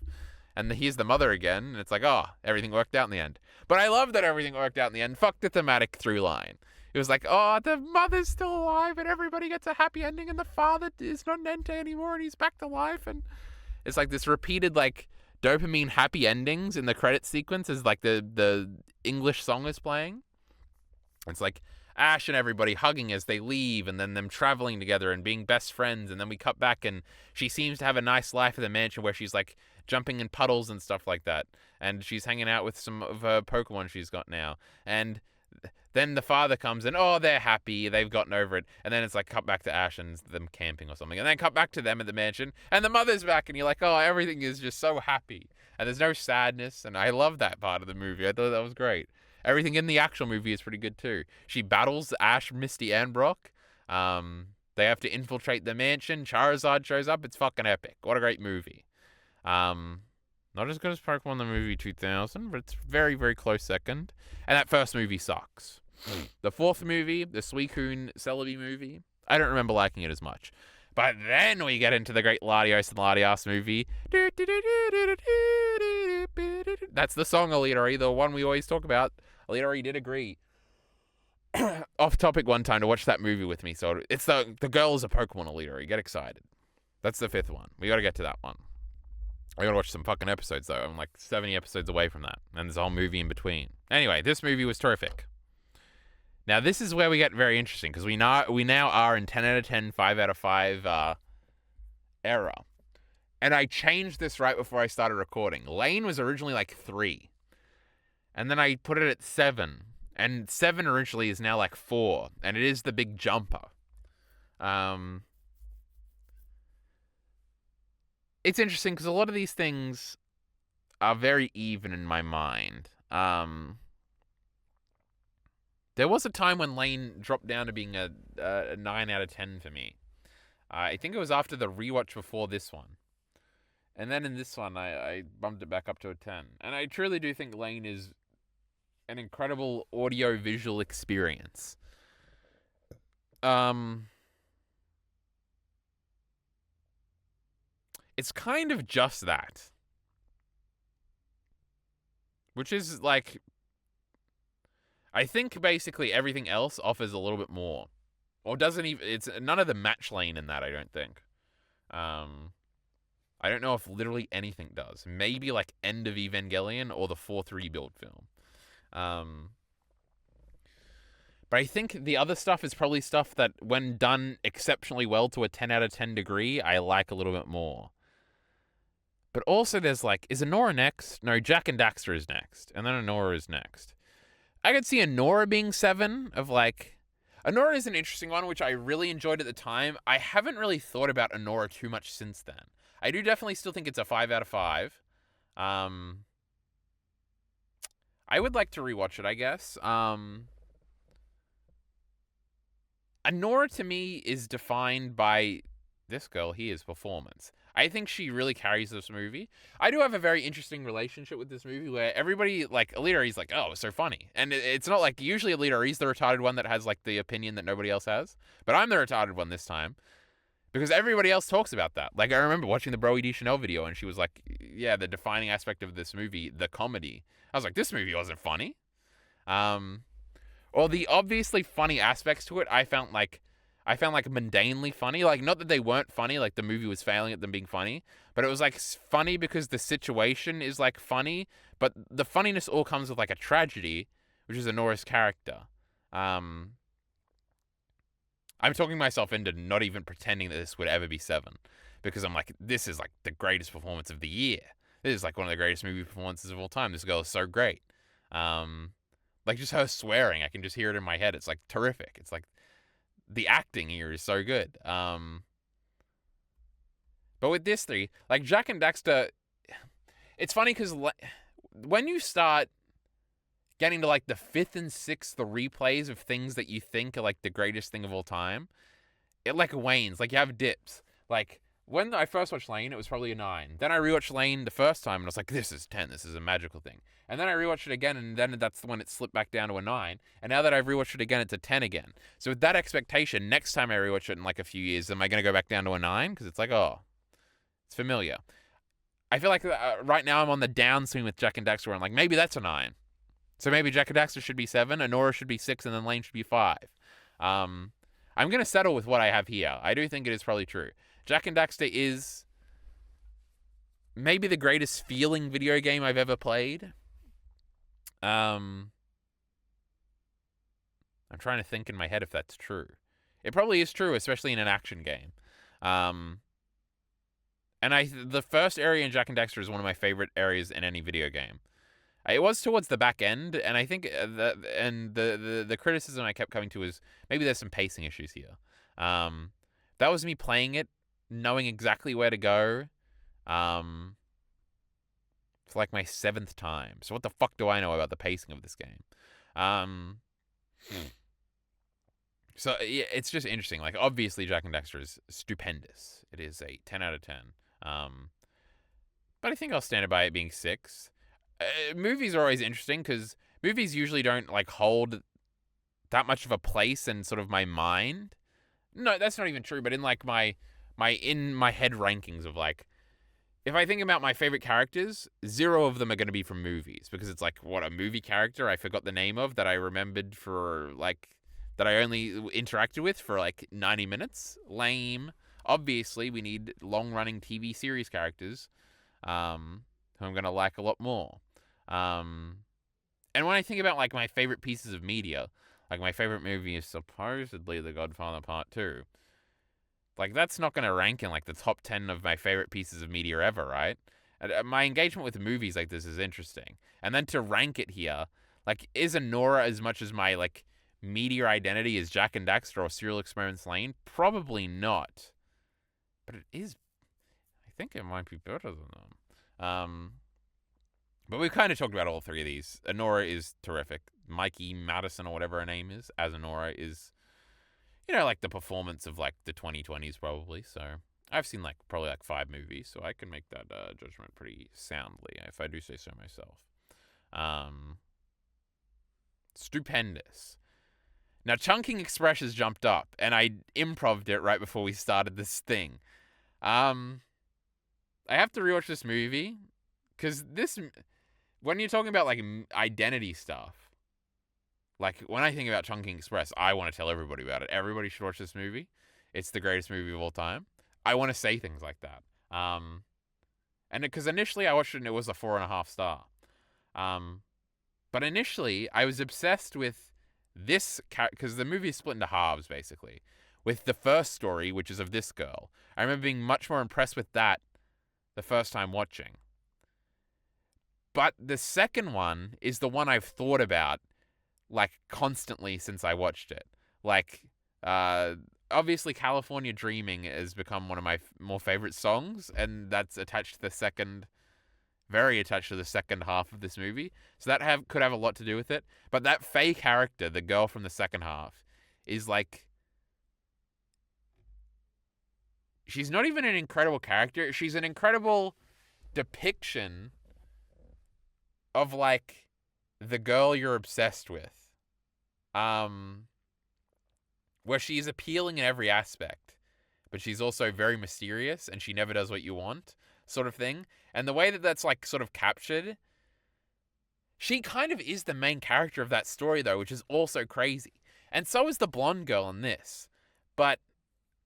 Speaker 1: And here's the mother again, and it's like, oh, everything worked out in the end. But I love that everything worked out in the end. Fuck the thematic through line. It was like, oh, the mother's still alive, and everybody gets a happy ending, and the father is not an Entei anymore, and he's back to life, and it's like this repeated like dopamine happy endings in the credit sequence as like the English song is playing. It's like Ash and everybody hugging as they leave, and then them traveling together and being best friends, and then we cut back and she seems to have a nice life at the mansion where she's like jumping in puddles and stuff like that, and she's hanging out with some of her Pokemon she's got now, and then the father comes and, oh, they're happy, they've gotten over it, and then it's like cut back to Ash and them camping or something, and then cut back to them at the mansion, and the mother's back, and you're like, oh, everything is just so happy, and there's no sadness, and I love that part of the movie. I thought that was great. Everything in the actual movie is pretty good too. She battles Ash, Misty, and Brock. They have to infiltrate the mansion. Charizard shows up. It's fucking epic. What a great movie. Not as good as Pokemon the movie 2000, but it's very, very close second. And that first movie sucks. The fourth movie, the Suicune Celebi movie, I don't remember liking it as much. But then we get into the great Latios and Latias movie. That's the song, Alidori, the one we always talk about. Alidori did agree off topic one time to watch that movie with me. So it's the girl is a Pokemon, Alidori. Get excited. That's the fifth one. We got to get to that one. I gotta watch some fucking episodes, though. I'm like 70 episodes away from that. And there's a whole movie in between. Anyway, this movie was terrific. Now, this is where we get very interesting, because we now are in 10 out of 10, 5 out of 5 era. And I changed this right before I started recording. Lane was originally like 3. And then I put it at 7. And 7 originally is now like 4. And it is the big jumper. It's interesting because a lot of these things are very even in my mind. There was a time when Lane dropped down to being a 9 out of 10 for me. I think it was after the rewatch before this one. And then in this one, I bumped it back up to a 10. And I truly do think Lane is an incredible audio-visual experience. It's kind of just that. Which is like, I think basically everything else offers a little bit more. Or doesn't even, it's none of the match Lane in that, I don't think. I don't know if literally anything does. Maybe like End of Evangelion or the 4th rebuild film. But I think the other stuff is probably stuff that when done exceptionally well to a 10 out of 10 degree, I like a little bit more. But also there's like, is Honora next? No, Jak and Daxter is next. And then Honora is next. I could see Honora being 7 of like... Honora is an interesting one, which I really enjoyed at the time. I haven't really thought about Honora too much since then. I do definitely still think it's a 5 out of 5. I would like to rewatch it, I guess. Honora to me is defined by this girl here's performance. I think she really carries this movie. I do have a very interesting relationship with this movie where everybody, like, Alidori's like, oh, it's so funny. And it's not like, usually Alidori's the retarded one that has, like, the opinion that nobody else has. But I'm the retarded one this time. Because everybody else talks about that. Like, I remember watching the Bro E. Chanel video, and she was like, yeah, the defining aspect of this movie, the comedy. I was like, this movie wasn't funny. Or the obviously funny aspects to it, I found like mundanely funny. Like, not that they weren't funny, like the movie was failing at them being funny, but it was like funny because the situation is like funny, but the funniness all comes with like a tragedy, which is Honora's character. I'm talking myself into not even pretending that this would ever be 7, because I'm like, this is like the greatest performance of the year. This is like one of the greatest movie performances of all time. This girl is so great. Like just her swearing, I can just hear it in my head. It's like terrific. It's like the acting here is so good. But with this 3, like Jak and Daxter, it's funny because when you start getting to like the 5th and 6th replays of things that you think are like the greatest thing of all time, it like wanes. Like you have dips. Like when I first watched Lane, it was probably a 9. Then I rewatched Lane the first time and I was like, this is 10. This is a magical thing. And then I rewatched it again, and then that's when it slipped back down to a 9. And now that I've rewatched it again, it's a 10 again. So with that expectation, next time I rewatch it in like a few years, am I going to go back down to a 9? Because it's like, oh, it's familiar. I feel like right now I'm on the downswing with Jak and Daxter, where I'm like, maybe that's a 9. So maybe Jak and Daxter should be 7, Honora should be 6, and then Lane should be 5. I'm going to settle with what I have here. I do think it is probably true. Jak and Daxter is maybe the greatest feeling video game I've ever played. I'm trying to think in my head if that's true. It probably is true, especially in an action game. And the first area in Jak and Daxter is one of my favorite areas in any video game. It was towards the back end, and I think the criticism I kept coming to is maybe there's some pacing issues here. That was me playing it, knowing exactly where to go. For like my 7th time. So what the fuck do I know about the pacing of this game? Um, so yeah, it's just interesting. Like, obviously, Jack and Dexter is stupendous. It is a 10 out of 10. Um, but I think I'll stand by it being 6. Movies are always interesting because movies usually don't like hold that much of a place in sort of my mind. No, that's not even true. But in like my head rankings of like, if I think about my favorite characters, 0 of them are going to be from movies because it's like, what, a movie character I forgot the name of that I remembered for like, that I only interacted with for like 90 minutes. Lame. Obviously, we need long running TV series characters who I'm going to like a lot more. And when I think about like my favorite pieces of media, like my favorite movie is supposedly The Godfather Part 2. Like, that's not going to rank in like the top 10 of my favorite pieces of media ever, right? And, my engagement with movies like this is interesting. And then to rank it here, like, is Anora as much as my like media identity as Jack and Daxter or Serial Experiments Lane? Probably not. But it is, I think it might be better than them. But we've kind of talked about all 3 of these. Anora is terrific. Mikey Madison or whatever her name is as Anora is, like the performance of like the 2020s probably. So I've seen like probably like 5 movies, so I can make that judgment pretty soundly if I do say so myself. Stupendous. Now, Chunking Express has jumped up, and I improv'd it right before we started this thing. I have to rewatch this movie because when you're talking about like identity stuff, like when I think about Chungking Express, I want to tell everybody about it. Everybody should watch this movie. It's the greatest movie of all time. I want to say things like that. And because initially I watched it and it was a 4.5 star. But initially I was obsessed with this because the movie is split into halves basically. With the first story, which is of this girl, I remember being much more impressed with that the first time watching. But the second one is the one I've thought about like constantly since I watched it. Like, obviously California Dreaming has become one of my more favorite songs, and that's attached to very attached to the second half of this movie. So that could have a lot to do with it. But that Faye character, the girl from the second half, is like, she's not even an incredible character. She's an incredible depiction of like the girl you're obsessed with. Where she's appealing in every aspect, but she's also very mysterious and she never does what you want, sort of thing. And the way that that's like sort of captured, she kind of is the main character of that story though, which is also crazy. And so is the blonde girl in this. But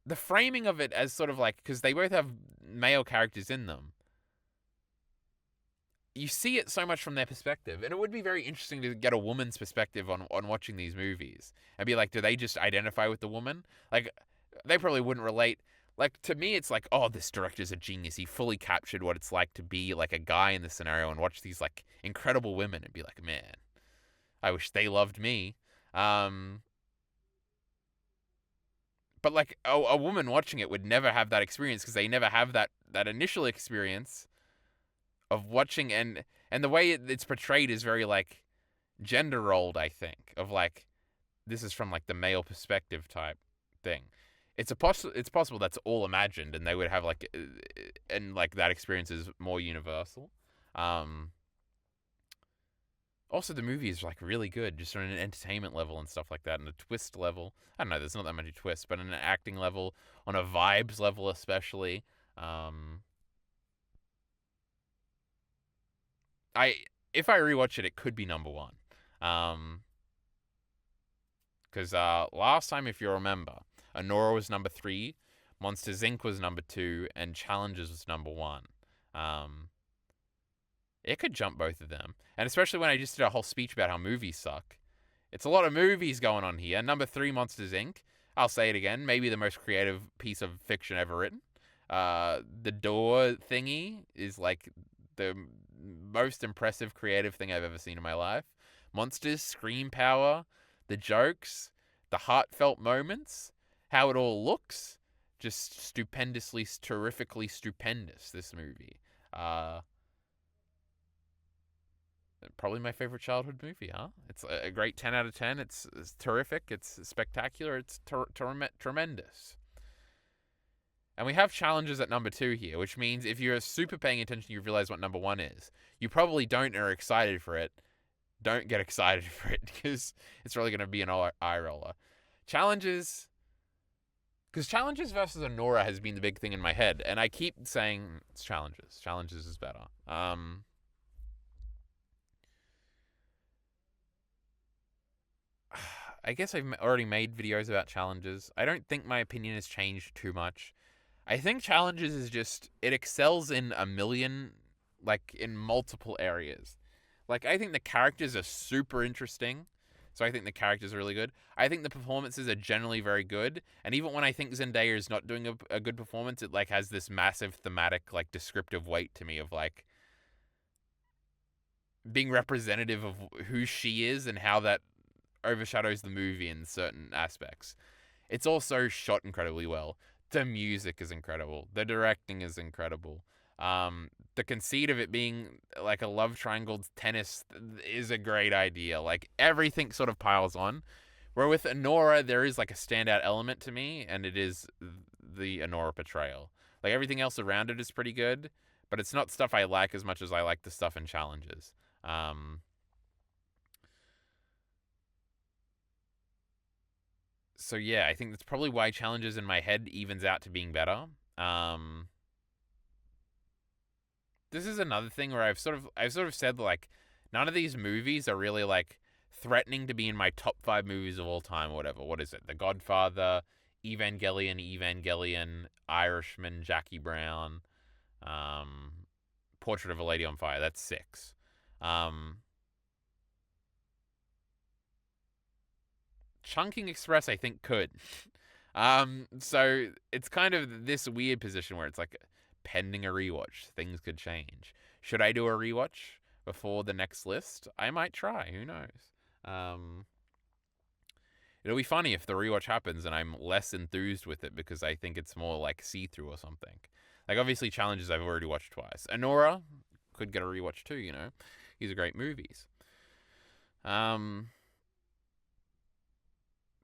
Speaker 1: the framing of it as sort of like, because they both have male characters in them, you see it so much from their perspective. And it would be very interesting to get a woman's perspective on watching these movies and be like, do they just identify with the woman? Like, they probably wouldn't relate. Like, to me, it's like, oh, this director's a genius. He fully captured what it's like to be like a guy in this scenario and watch these like incredible women and be like, man, I wish they loved me. But like a woman watching it would never have that experience because they never have that initial experience of watching, and the way it's portrayed is very like gender rolled, I think, of like, this is from like the male perspective type thing. It's possible that's all imagined and they would have like, and like that experience is more universal. Also, the movie is like really good just on an entertainment level and stuff like that, and a twist level. I don't know, there's not that many twists, but on an acting level, on a vibes level especially. If I rewatch it, it could be number 1. Because last time, if you remember, Anora was number 3, Monsters Inc. was number 2, and Challenges was number 1. It could jump both of them. And especially when I just did a whole speech about how movies suck. It's a lot of movies going on here. Number 3, Monsters Inc. I'll say it again, maybe the most creative piece of fiction ever written. The door thingy is like the most impressive creative thing I've ever seen in my life. Monsters, scream power, the jokes, the heartfelt moments, how it all looks, just stupendously, terrifically stupendous, this movie. probably my favorite childhood movie, huh? It's a great 10 out of 10. It's terrific. It's spectacular. It's tremendous. And we have challenges at number 2 here, which means if you're super paying attention, you realize what number 1 is. You probably don't or are excited for it. Don't get excited for it because it's really going to be an eye roller. Challenges, because challenges versus Anora has been the big thing in my head, and I keep saying it's challenges. Challenges is better. I guess I've already made videos about challenges. I don't think my opinion has changed too much. I think challenges is just, it excels in a million, like in multiple areas. Like, I think the characters are super interesting. So I think the characters are really good. I think the performances are generally very good. And even when I think Zendaya is not doing a good performance, it like has this massive thematic, like descriptive weight to me of like being representative of who she is and how that overshadows the movie in certain aspects. It's also shot incredibly well. The music is incredible. The directing is incredible. The conceit of it being like a love triangle tennis is a great idea. Like everything sort of piles on. Where with Anora, there is like a standout element to me, and it is the Anora portrayal. Like everything else around it is pretty good, but it's not stuff I like as much as I like the stuff in challenges. So yeah, I think that's probably why challenges in my head evens out to being better. This is another thing where I've sort of said like none of these movies are really like threatening to be in my top 5 movies of all time or whatever. What is it? The Godfather, Evangelion, Irishman, Jackie Brown, Portrait of a Lady on Fire. That's 6. Chungking Express, I think, could. So it's kind of this weird position where it's like pending a rewatch. Things could change. Should I do a rewatch before the next list? I might try. Who knows? It'll be funny if the rewatch happens and I'm less enthused with it because I think it's more like see-through or something. Like, obviously, Challenges I've already watched twice. Anora could get a rewatch too, you know? These are great movies.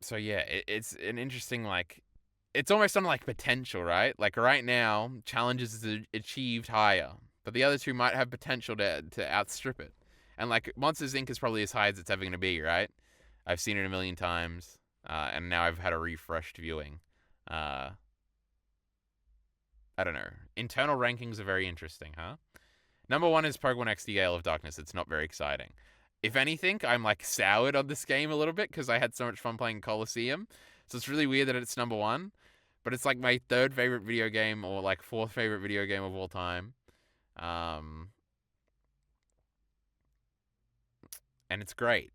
Speaker 1: So yeah, it's an interesting, like, it's almost on like potential, right? Like right now, Challenges is achieved higher, but the other two might have potential to outstrip it. And like Monsters Inc. is probably as high as it's ever going to be, right? I've seen it a million times, and now I've had a refreshed viewing. I don't know. Internal rankings are very interesting, huh? Number 1 is Pokemon XD Gale of Darkness. It's not very exciting. If anything, I'm like soured on this game a little bit because I had so much fun playing Colosseum. So it's really weird that it's number 1. But it's like my 3rd favorite video game or like 4th favorite video game of all time. And it's great.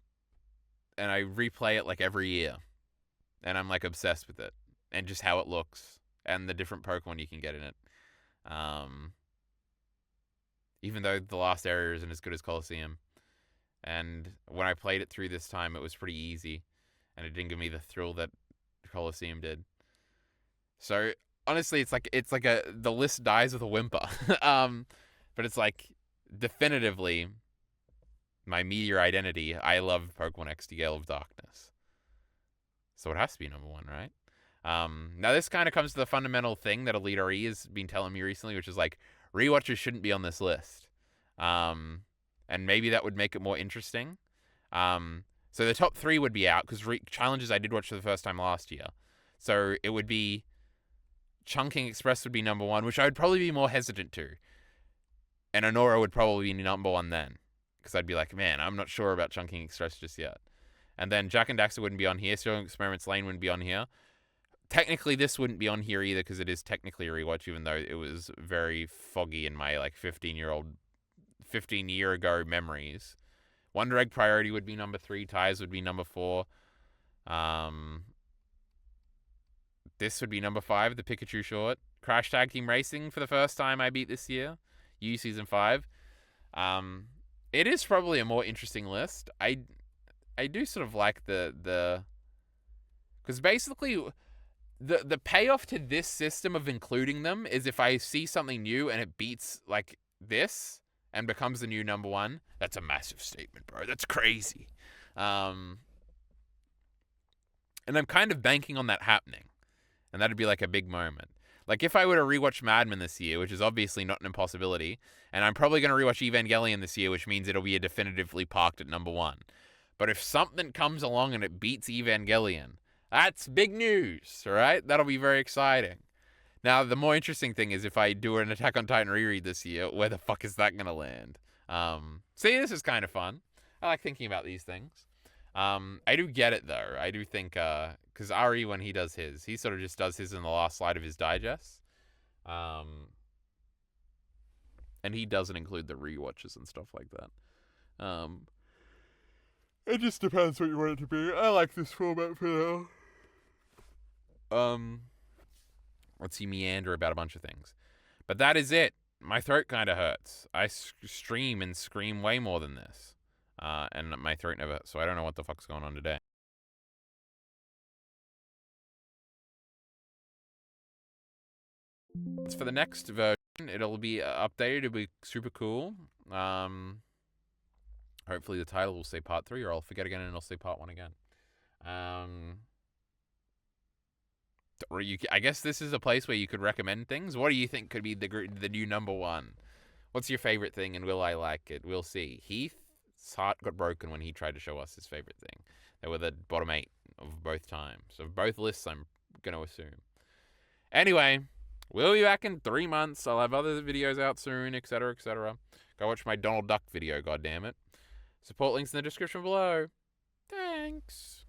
Speaker 1: And I replay it like every year. And I'm like obsessed with it. And just how it looks. And the different Pokemon you can get in it. Even though the last area isn't as good as Colosseum. And when I played it through this time, it was pretty easy. And it didn't give me the thrill that Colosseum did. So, honestly, it's like the list dies with a whimper. But it's like, definitively, my meteor identity, I love Pokemon XD Gale of Darkness. So it has to be number 1, right? Now, this kind of comes to the fundamental thing that Elite RE has been telling me recently, which is like, rewatchers shouldn't be on this list. And maybe that would make it more interesting. So the top 3 would be out, because Challenges I did watch for the first time last year. So it would be Chungking Express would be number 1, which I would probably be more hesitant to. And Anora would probably be number 1 then. Because I'd be like, man, I'm not sure about Chungking Express just yet. And then Jack and Daxter wouldn't be on here. Serial Experiments Lane wouldn't be on here. Technically, this wouldn't be on here either, because it is technically a rewatch, even though it was very foggy in my like 15-year ago memories. Wonder Egg Priority would be number 3. Ties would be number 4. This would be number 5, the Pikachu short. Crash Tag Team Racing for the first time I beat this year. Season 5. It is probably a more interesting list. I do sort of like the because basically the payoff to this system of including them is if I see something new and it beats like this, and becomes the new number one, that's a massive statement, bro. That's crazy. And I'm kind of banking on that happening. And that'd be like a big moment. Like if I were to rewatch Mad Men this year, which is obviously not an impossibility, and I'm probably going to rewatch Evangelion this year, which means it'll be definitively parked at number one. But if something comes along and it beats Evangelion, that's big news, right? That'll be very exciting. Now, the more interesting thing is if I do an Attack on Titan reread this year, where the fuck is that going to land? See, this is kind of fun. I like thinking about these things. I do get it, though. I do think, because Ari, when he does his, he sort of just does his in the last slide of his digest. And he doesn't include the rewatches and stuff like that. It just depends what you want it to be. I like this format for now. Let's see, meander about a bunch of things. But that is it. My throat kind of hurts. I stream and scream way more than this. And my throat never hurts, so I don't know what the fuck's going on today. As for the next version, it'll be updated. It'll be super cool. Hopefully the title will say part 3, or I'll forget again and it'll say part 1 again. I guess this is a place where you could recommend things. What do you think could be the new number one? What's your favorite thing, and will I like it? We'll see. Heath's heart got broken when he tried to show us his favorite thing. They were the bottom 8 of both times. So both lists, I'm going to assume. Anyway, we'll be back in 3 months. I'll have other videos out soon, etc., etc. Go watch my Donald Duck video, goddammit. Support links in the description below. Thanks.